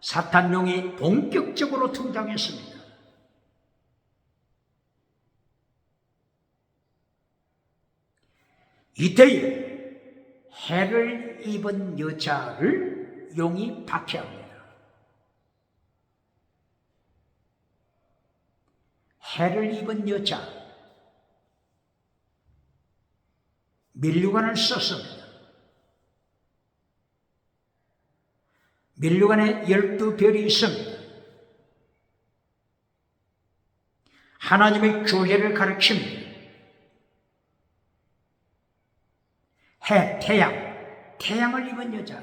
사탄 용이 본격적으로 등장했습니다. 이때에 해를 입은 여자를 용이 박해합니다. 해를 입은 여자, 면류관을 썼습니다. 면류관에 12별이 있습니다. 하나님의 교회를 가르칩니다. 해, 태양을 입은 여자,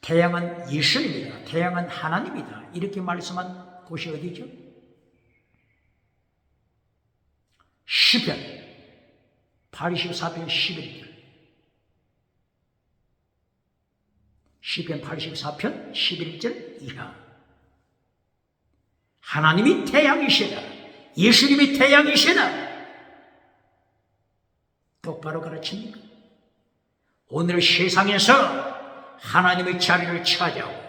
태양은 예수님이다. 태양은 하나님이다. 이렇게 말씀한 곳이 어디죠? 시편 84편 11절. 시편 84편 11절 이하. 하나님이 태양이시다. 예수님이 태양이시다. 똑바로 가르칩니까? 오늘 세상에서 하나님의 자리를 차지하고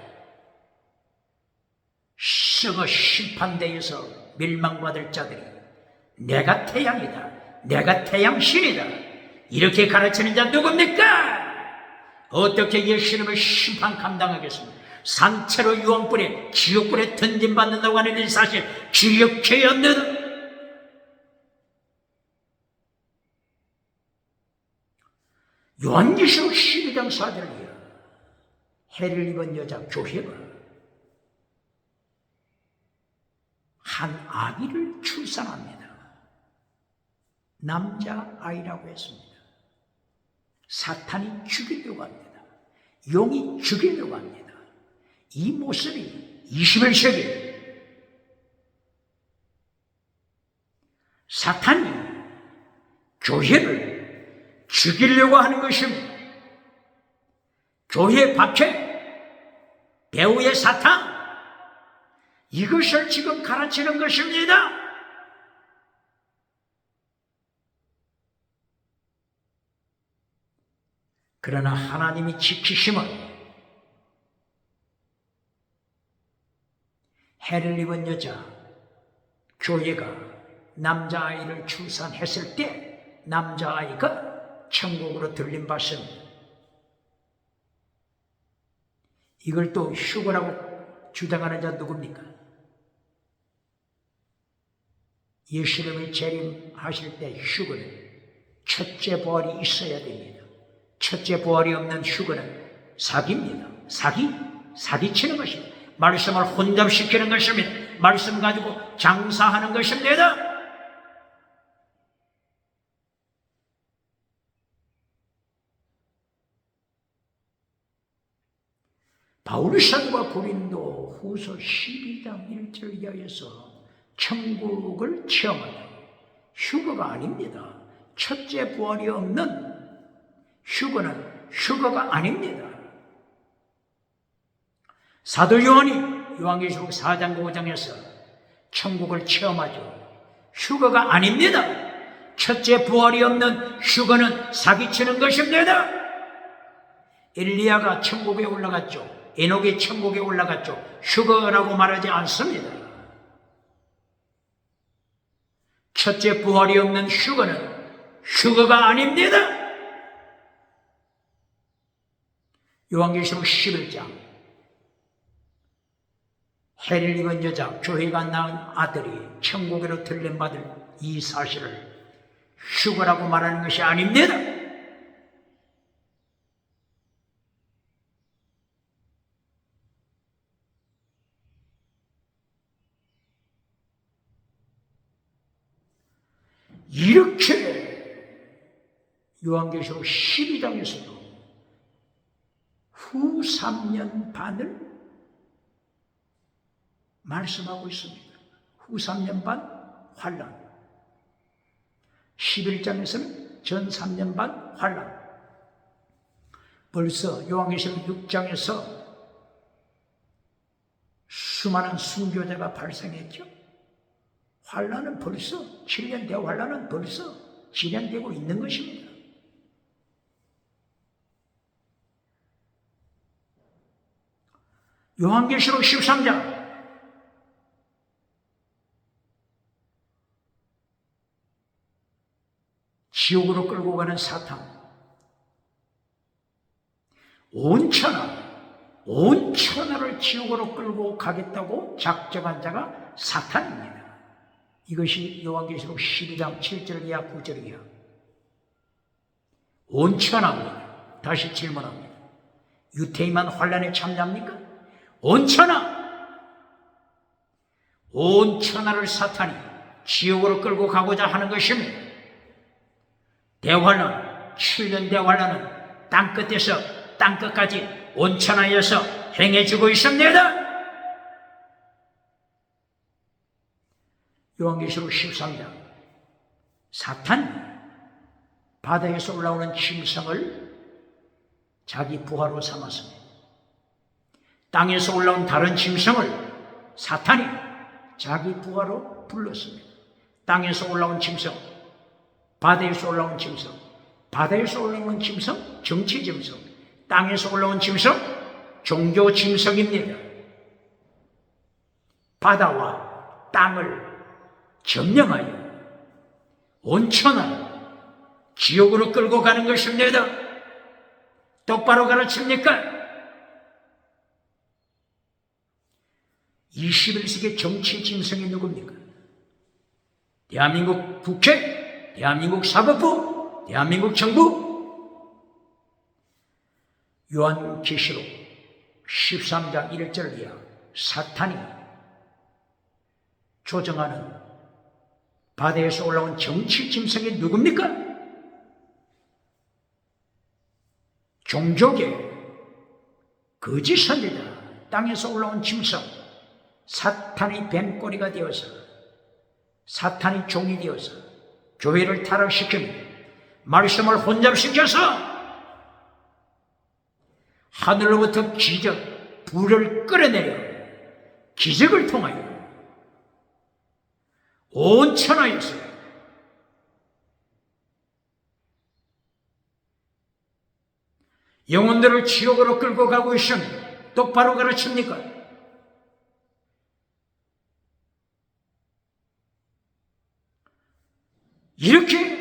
썩어 심판대에서 멸망받을 자들이 내가 태양이다, 내가 태양신이다, 이렇게 가르치는 자 누굽니까? 어떻게 예수님을 심판 감당하겠습니까? 산채로 유황불에 지옥불에 던짐받는다고 하는 이 사실 기억해야 합니다. 요한계시록 12장 4절이야. 해를 입은 여자 교회가 한 아기를 출산합니다. 남자아이라고 했습니다. 사탄이 죽이려고 합니다. 용이 죽이려고 합니다. 이 모습이 21세기 사탄이 교회를 죽이려고 하는 것입니다. 교회 박해, 배후의 사탄, 이것을 지금 가르치는 것입니다. 그러나 하나님이 지키심은 해를 입은 여자, 교회가 남자아이를 출산했을 때 남자아이가 천국으로 들림받습니다. 이걸 또 휴거라고 주장하는 자 누굽니까? 예수님이 재림하실 때 휴거는 첫째 부활이 있어야 됩니다. 첫째 부활이 없는 휴거는 사기입니다. 사기치는 것입니다. 말씀을 혼잡시키는 것입니다. 말씀 가지고 장사하는 것입니다. 바울 사도가 고린도 후서 12장 1절 이하에서 천국을 체험하는 휴거가 아닙니다. 첫째 부활이 없는 휴거는 휴거가 아닙니다. 사도 요한이 요한계시록 4장 5장에서 천국을 체험하죠. 휴거가 아닙니다. 첫째 부활이 없는 휴거는 사기치는 것입니다. 엘리야가 천국에 올라갔죠. 에녹이 천국에 올라갔죠. 휴거라고 말하지 않습니다. 첫째 부활이 없는 휴거는 휴거가 아닙니다. 요한계시록 11장 해를 입은 여자, 교회가 낳은 아들이 천국으로 들림받을 이 사실을 휴거라고 말하는 것이 아닙니다. 이렇게 요한계시록 12장에서도 후 3년 반을 말씀하고 있습니다. 후 3년 반 환란. 11장에서는 전 3년 반 환란. 벌써 요한계시록 6장에서 수많은 순교자가 발생했죠. 환란은 벌써 7년 대환란은 벌써 진행되고 있는 것입니다. 요한계시록 13장 지옥으로 끌고 가는 사탄, 온 천하를 지옥으로 끌고 가겠다고 작정한 자가 사탄입니다. 이것이 요한계시록 12장 7절 이하 9절 이하. 온천하고 다시 질문합니다. 유태인만 환란에 참여합니까? 온천하! 온천하를 사탄이 지옥으로 끌고 가고자 하는 것입니다. 대환란, 7년 대환란은 땅끝에서 땅끝까지 온천하에서 행해지고 있습니다. 요한계시록 13장, 사탄이 바다에서 올라오는 짐승을 자기 부하로 삼았습니다. 땅에서 올라온 다른 짐승을 사탄이 자기 부하로 불렀습니다. 땅에서 올라온 짐승, 바다에서 올라온 짐승, 바다에서 올라오는 짐승, 정치 짐승, 땅에서 올라온 짐승, 종교 짐승입니다. 바다와 땅을 점령하여 온천하여 지옥으로 끌고 가는 것입니다. 똑바로 가르칩니까? 21세기 정치 짐승이 누굽니까? 대한민국 국회, 대한민국 사법부, 대한민국 정부. 요한계시록 13장 1절 이하 사탄이 조정하는 바다에서 올라온 정치 짐승이 누굽니까? 종족의 거짓 선지자, 땅에서 올라온 짐승, 사탄이 뱀꼬리가 되어서, 사탄이 종이 되어서 교회를 타락시킵니다. 말씀을 혼잡시켜서 하늘로부터 기적, 불을 끌어내려 기적을 통하여 온천하에서 영혼들을 지옥으로 끌고 가고 있습니다. 똑바로 가르칩니까? 이렇게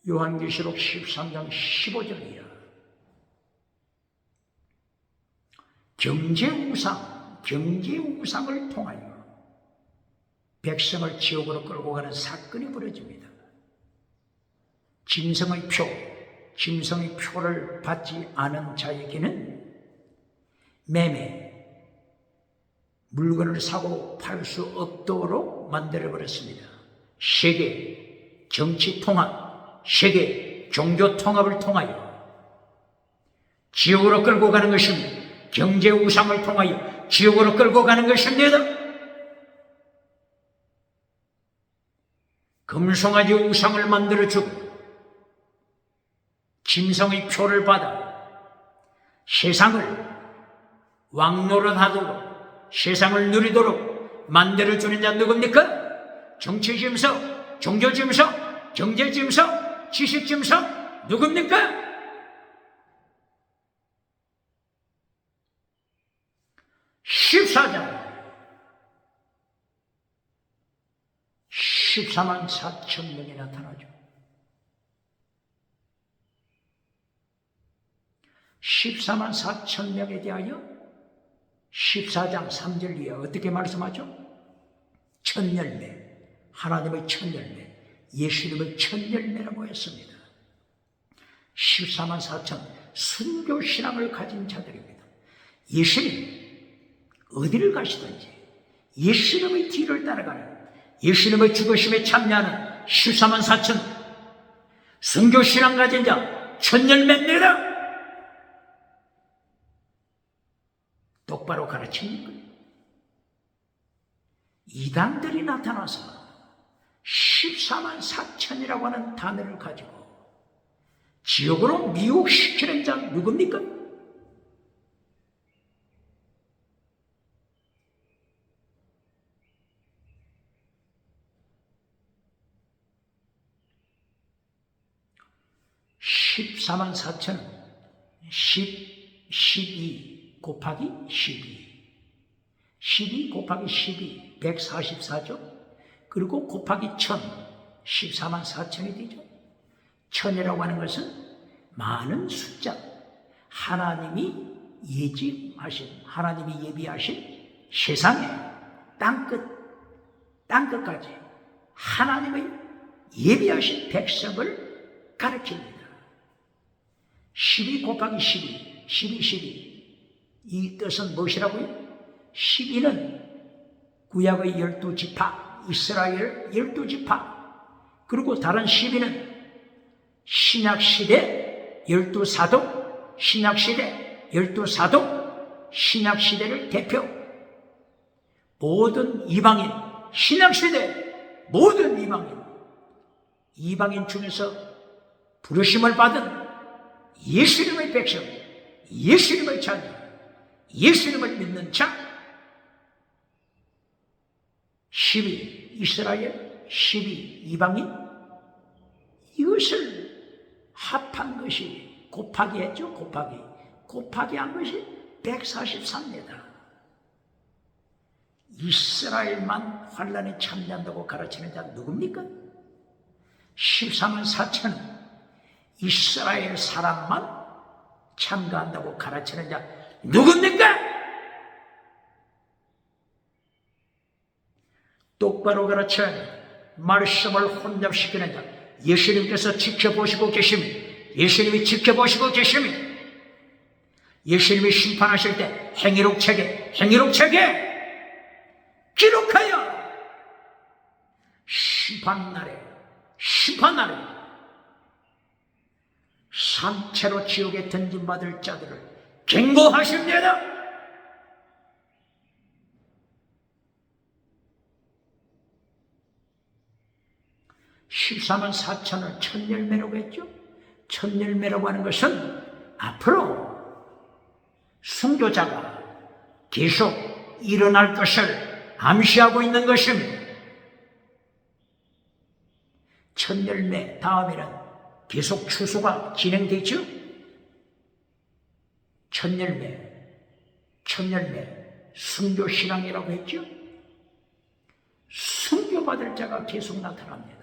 요한계시록 13장 15절이야. 경제우상을 통하여 백성을 지옥으로 끌고 가는 사건이 벌어집니다. 짐승의 표를 받지 않은 자에게는 매매, 물건을 사고 팔 수 없도록 만들어버렸습니다. 세계 정치 통합, 세계 종교 통합을 통하여 지옥으로 끌고 가는 것입니다. 경제 우상을 통하여 지옥으로 끌고 가는 것입니다. 금송아지 우상을 만들어주고 짐승의 표를 받아 세상을 왕노릇하도록, 세상을 누리도록 만들어주는 자 누굽니까? 정치 짐승, 종교 짐승, 경제 짐승, 지식 짐승 누굽니까? 14장 14만 4천 명이 나타나죠. 14만 4천 명에 대하여 14장 3절 이하 어떻게 말씀하죠? 천열매, 하나님의 천열매, 예수님의 천열매라고 했습니다. 14만 4천 순교신앙을 가진 자들입니다. 예수님 어디를 가시든지 예수님의 뒤를 따라가는, 예수님의 죽으심에 참여하는 14만 4천 순교신앙 가진 자 천열매입니다. 똑바로 가르칩니까? 이단들이 나타나서 14만 4천이라고 하는 단어를 가지고 지옥으로 미혹시키는 자 누굽니까? (14만 4천) 12 곱하기 12 곱하기 12 144죠. 그리고 곱하기 1000 14만 4천이 되죠. 1000이라고 하는 것은 많은 숫자, 하나님이 예비하신 세상에 땅끝 땅끝까지 하나님의 예비하신 백성을 가르칩니다. 12 곱하기 12, 12. 이 뜻은 무엇이라고요? 12는 구약의 12지파, 이스라엘 12지파, 그리고 다른 12는 신약시대 12사도, 신약시대 12사도, 신약시대를 대표, 모든 이방인, 신약시대 모든 이방인 중에서 부르심을 받은 예수님의 백성, 예수님의 자녀, 예수님을 믿는 자, 12 이스라엘, 12 이방인, 이것을 합한 것이 곱하기 했죠. 곱하기 한 것이 144입니다. 이스라엘만 환란에 참여한다고 가르치는 자 누굽니까? 14만 4천은 이스라엘 사람만 참가한다고 가르치는 자 누굽니까? 똑바로 가르쳐 말씀을 혼잡시키는 자, 예수님께서 지켜보시고 계시면, 예수님이 지켜보시고 계시면, 예수님이 심판하실 때 행위록책에 기록하여 심판날에 산채로 지옥에 던진받을 자들을 경고하십니다. (14만 4천을) 천열매라고 했죠. 천열매라고 하는 것은 앞으로 순교자가 계속 일어날 것을 암시하고 있는 것입니다. 천열매 다음에는 계속 추수가 진행되죠. 천열매 순교신앙이라고 했죠. 순교받을 자가 계속 나타납니다.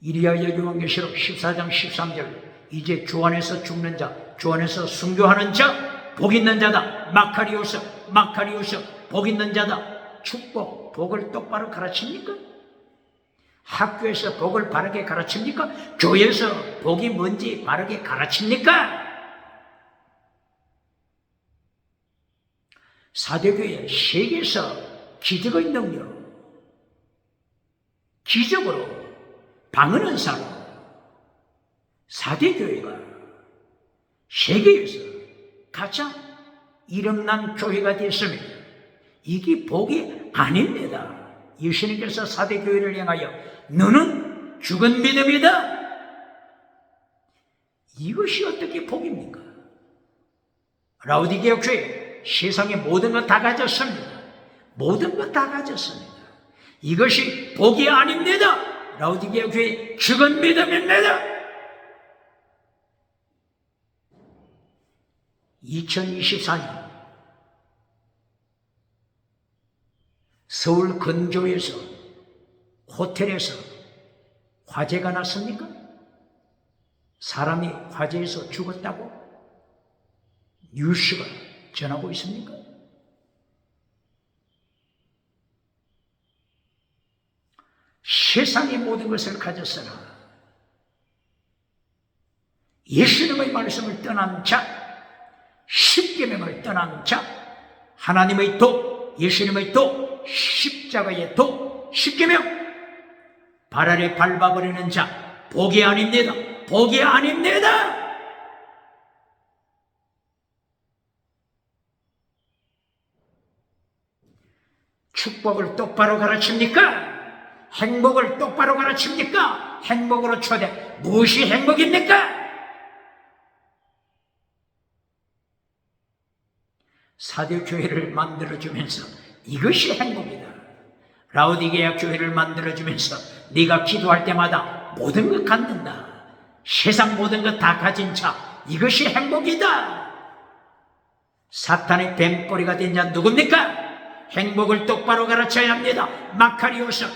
이리하여 요한계시록 14장 13절, 이제 주 안에서 죽는 자, 주 안에서 순교하는 자, 복 있는 자다. 마카리오스, 복 있는 자다. 축복, 복을 똑바로 가르칩니까? 학교에서 복을 바르게 가르칩니까? 교회에서 복이 뭔지 바르게 가르칩니까? 사대교회 세계에서 기적의 능력, 기적으로 방언은사로 사대교회가 세계에서 가장 이름난 교회가 됐습니다. 이게 복이 아닙니다. 예수님께서 사대교회를 향하여 너는 죽은 믿음이다. 이것이 어떻게 복입니까? 라오디게아 교회 세상에 모든 것 다 가졌습니다. 이것이 복이 아닙니다. 라오디게아 교회 죽은 믿음입니다. 2024년 서울 근교에서 호텔에서 화재가 났습니까? 사람이 화재에서 죽었다고 뉴스가 전하고 있습니까? 세상의 모든 것을 가졌으나 예수님의 말씀을 떠난 자, 십계명을 떠난 자, 하나님의 도, 예수님의 도, 십자가의 도, 십계명, 발 아래 밟아버리는 자, 복이 아닙니다. 축복을 똑바로 가르칩니까? 행복을 똑바로 가르칩니까? 행복으로 초대, 무엇이 행복입니까? 사대교회를 만들어주면서 이것이 행복이다. 라오디게아 교회를 만들어주면서 네가 기도할 때마다 모든 것 갖는다. 세상 모든 것 다 가진 자, 이것이 행복이다. 사탄의 뱀꼬리가 된 자 누굽니까? 행복을 똑바로 가르쳐야 합니다. 마카리오스,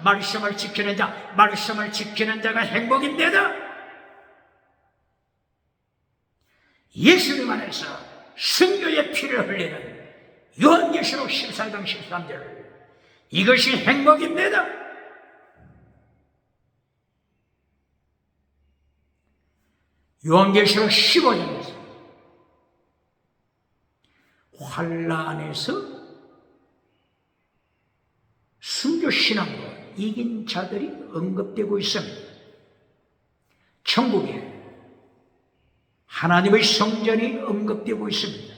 말씀을 지키는 자가 행복입니다. 예수님 안에서 순교의 피를 흘리는 요한계시록 14장 13절, 이것이 행복입니다. 요한계시록 15장에서 환난에서 순교신앙으로 이긴 자들이 언급되고 있습니다. 천국에 하나님의 성전이 언급되고 있습니다.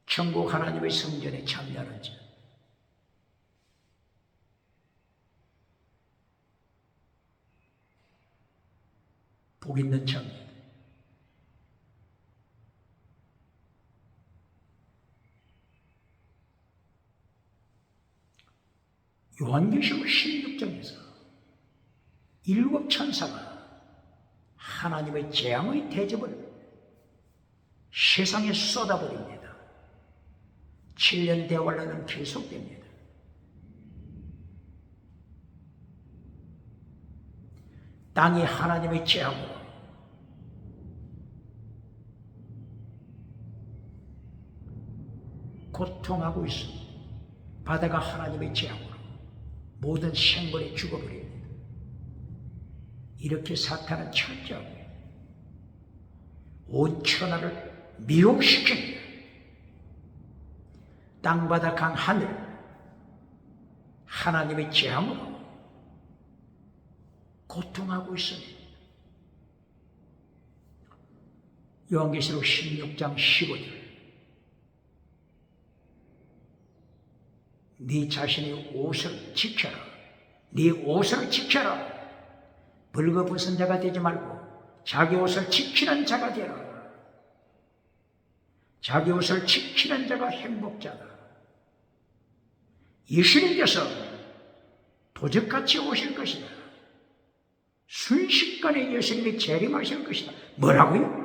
천국 하나님의 성전에 참여하는 자, 복 있는 자입니다. 요한계시록 16장에서 일곱 천사가 하나님의 재앙의 대접을 세상에 쏟아버립니다. 7년 대환란은 계속됩니다. 땅이 하나님의 재앙으로 고통하고 있습니다. 바다가 하나님의 재앙으로 모든 생물이 죽어버립니다. 이렇게 사탄은 철저하고 온 천하를 미혹시킵니다. 땅바다 강 하늘 하나님의 재앙으로 고통하고 있습니다. 요한계시록 16장 15절 네 자신의 옷을 지켜라. 네 옷을 지켜라. 벌거벗은 자가 되지 말고 자기 옷을 지키는 자가 되라. 자기 옷을 지키는 자가 행복자다. 예수님께서 도적같이 오실 것이다. 순식간에 예수님이 재림하실 것이다. 뭐라고요?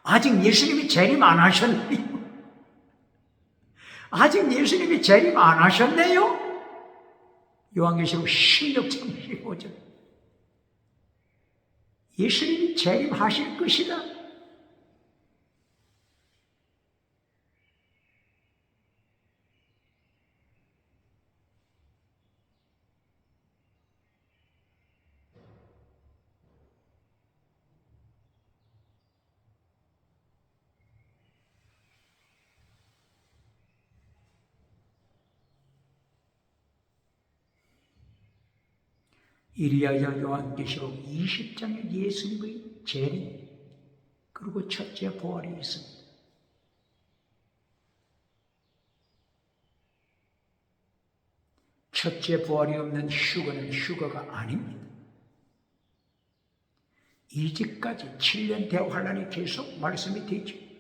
아직 예수님이 재림 안 하셨네요. 아직 예수님이 재림 안 하셨네요. 요한계시록 16장 15절 예수님이 재림하실 것이다. 이리하여 요한계시록 20장에 예수님의 재림 그리고 첫째 부활이 있습니다. 첫째 부활이 없는 휴거는 휴거가 아닙니다. 이제까지 7년 대환란이 계속 말씀이 되죠.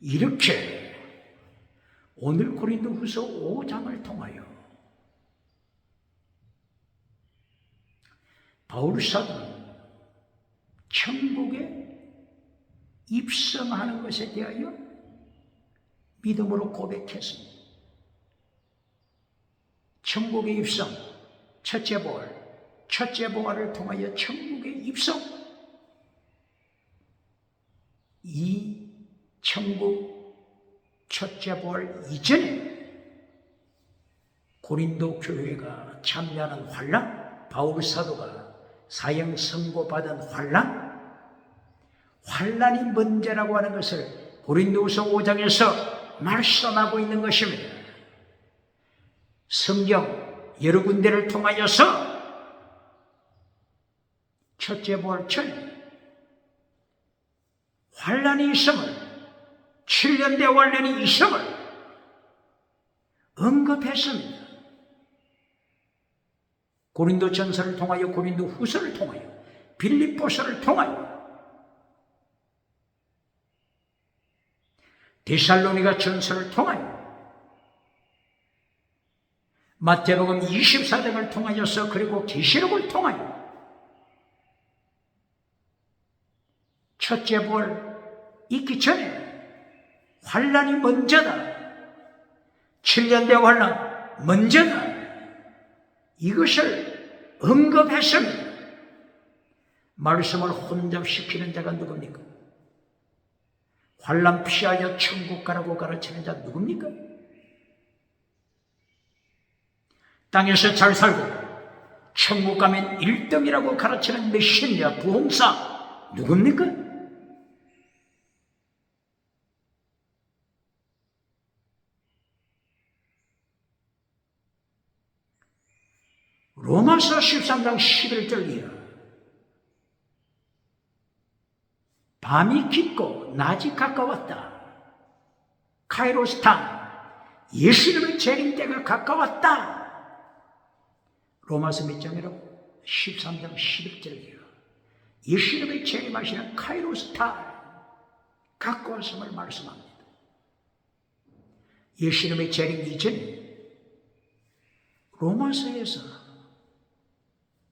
이렇게 오늘 고린도후서 5장을 통하여 바울 사도는 천국에 입성하는 것에 대하여 믿음으로 고백했습니다. 천국의 입성, 첫째 부활을 통하여 천국의 입성, 이 천국 첫째 부활 이전에 고린도 교회가 참여하는 환난, 바울 사도가 사형 선고받은 환난이 문제라고 하는 것을 고린도후서 5장에서 말씀하고 있는 것입니다. 성경 여러 군데를 통하여서 첫째 부활 전 환난이 있음을 7년 대환란이 있음을 언급했습니다. 고린도 전서를 통하여 고린도 후서를 통하여 빌립보서를 통하여 데살로니가 전서를 통하여 마태복음 24장을 통하여서 그리고 계시록을 통하여 첫째 부활 있기 전에 환난이 먼저다. 7년대 환난 먼저다. 이것을 언급했습니다. 말씀을 혼잡시키는 자가 누굽니까? 환난 피하여 천국 가라고 가르치는 자 누굽니까? 땅에서 잘 살고 천국 가면 1등이라고 가르치는 메신저 부흥사 누굽니까? 로마서 13장 11절 이하 밤이 깊고 낮이 가까웠다. 카이로스탄 예수님의 재림 때가 가까웠다. 로마서 몇 장이라고? 13장 11절이에요. 예수님의 재림하시는 카이로스탄 가까웠음을 말씀합니다. 예수님의 재림 이전에 로마서에서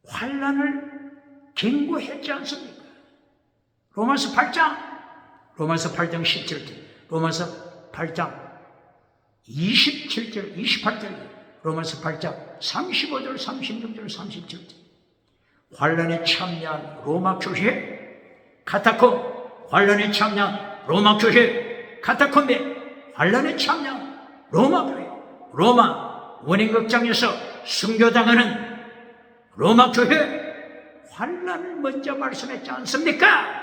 환난을 경고했지 않습니까? 로마서 8장 17절, 로마서 8장 27절, 28절, 로마서 8장 35절, 36절, 37절. 환난에 참여한 로마 교회, 카타콤, 환난에 참여한 로마 교회, 카타콤에 환난에 참여한 로마 교회, 로마 원인극장에서 순교당하는 로마 교회, 환난을 먼저 말씀했지 않습니까?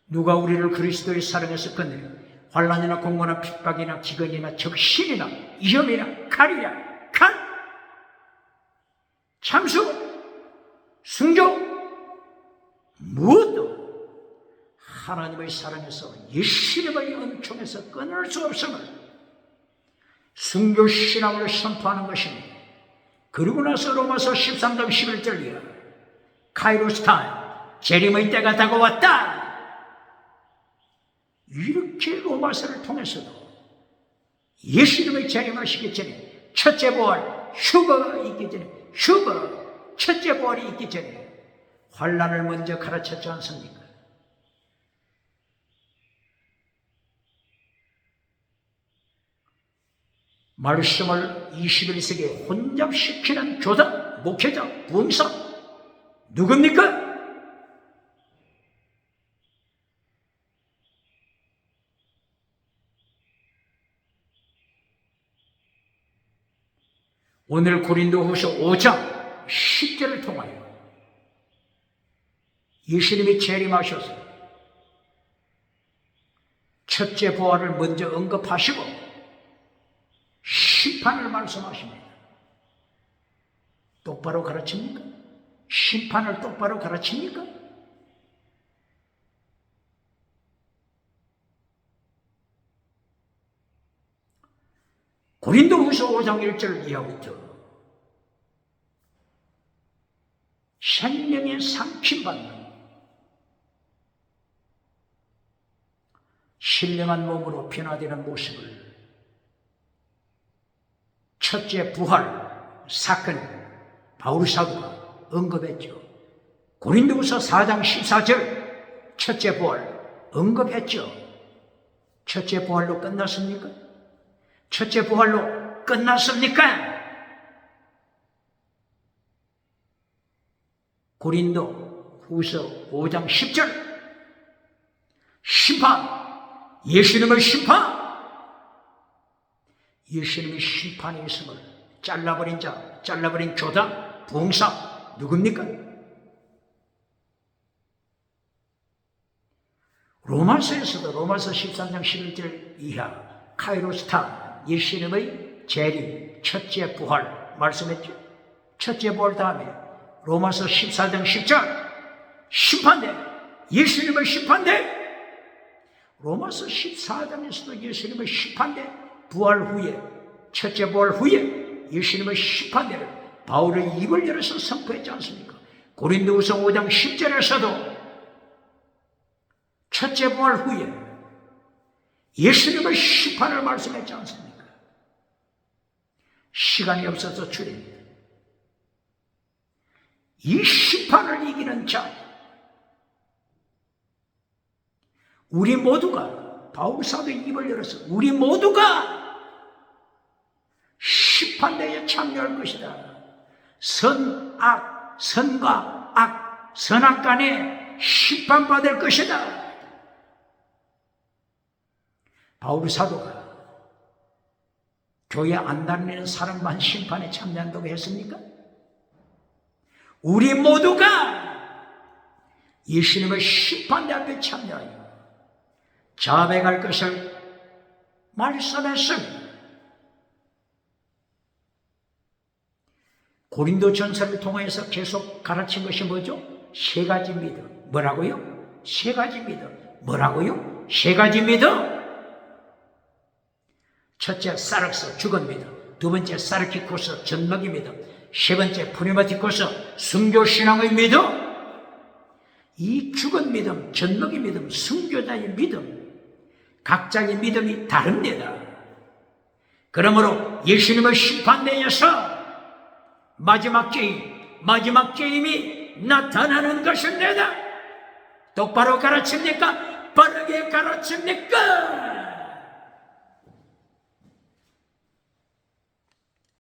누가 우리를 그리스도의 사랑에서 건드려 환난이나 공고나 핍박이나 기근이나 적신이나 위험이나 칼이나 칼, 참수, 순교 무엇도 하나님의 사랑에서 예수님의 은총에서 끊을 수 없음을 순교신앙을 선포하는 것입니다. 그리고 나서 로마서 13장 11절 이하 카이로스탄 재림의 때가 다가왔다. 이렇게 로마서를 통해서도 예수님의 재림하시기 전에 첫째 부활 휴거가 있기 전에 첫째 부활이 있기 전에 환난을 먼저 가르쳤지 않습니까? 말씀을 21세기에 혼잡시키는 교단, 목회자, 부흥사 누굽니까? 오늘 고린도후서 5장 10절을 통하여 예수님이 재림하셔서 첫째 부활을 먼저 언급하시고 심판을 말씀하십니다. 똑바로 가르칩니까? 심판을 똑바로 가르칩니까? 고린도후서 5장 1절 이하부터 생명의 삼킴받는 신령한 몸으로 변화되는 모습을 첫째 부활 사건 바울 사도가 언급했죠. 고린도후서 4장 14절 첫째 부활 언급했죠. 첫째 부활로 끝났습니까? 첫째 부활로 끝났습니까? 고린도 후서 5장 10절 심판, 예수님의 심판, 예수님의 심판이 있음을 잘라버린 자, 잘라버린 교단, 부흥사 누굽니까? 로마서에서도 로마서 13장 11절 이하 카이로스탄 예수님의 재림, 첫째 부활 말씀했죠. 첫째 부활 다음에 로마서 14장 10절 심판대, 예수님의 심판대. 로마서 14장에서도 예수님의 심판대, 부활 후에, 첫째 부활 후에 예수님의 심판대를 바울의 입을 열어서 선포했지 않습니까? 고린도후서 5장 10절에서도 첫째 부활 후에 예수님의 심판을 말씀했지 않습니까? 시간이 없어서 줄입니다. 이 심판을 이기는 자, 우리 모두가, 바울 사도의 입을 열어서 우리 모두가 심판대에 참여할 것이다. 선악, 선과 악, 선악 간에 심판받을 것이다. 바울 사도가 교회 안 다니는 사람만 심판에 참여한다고 했습니까? 우리 모두가 예수님의 심판대 앞에 참여하여 자백할 것을 말씀했습니다. 고린도전서를 통해서 계속 가르친 것이 뭐죠? 세 가지 믿음. 뭐라고요? 세 가지 믿음. 뭐라고요? 세 가지 믿음. 첫째, 사르스, 죽은 믿음. 두 번째, 사르키코스, 젖먹이 믿음. 세 번째, 프리마티코스, 순교신앙의 믿음. 이 죽은 믿음, 젖먹이 믿음, 순교자의 믿음, 각자의 믿음이 다릅니다. 그러므로 예수님의 심판대에서 마지막 게임이 나타나는 것입니다. 똑바로 가르칩니까? 빠르게 가르칩니까?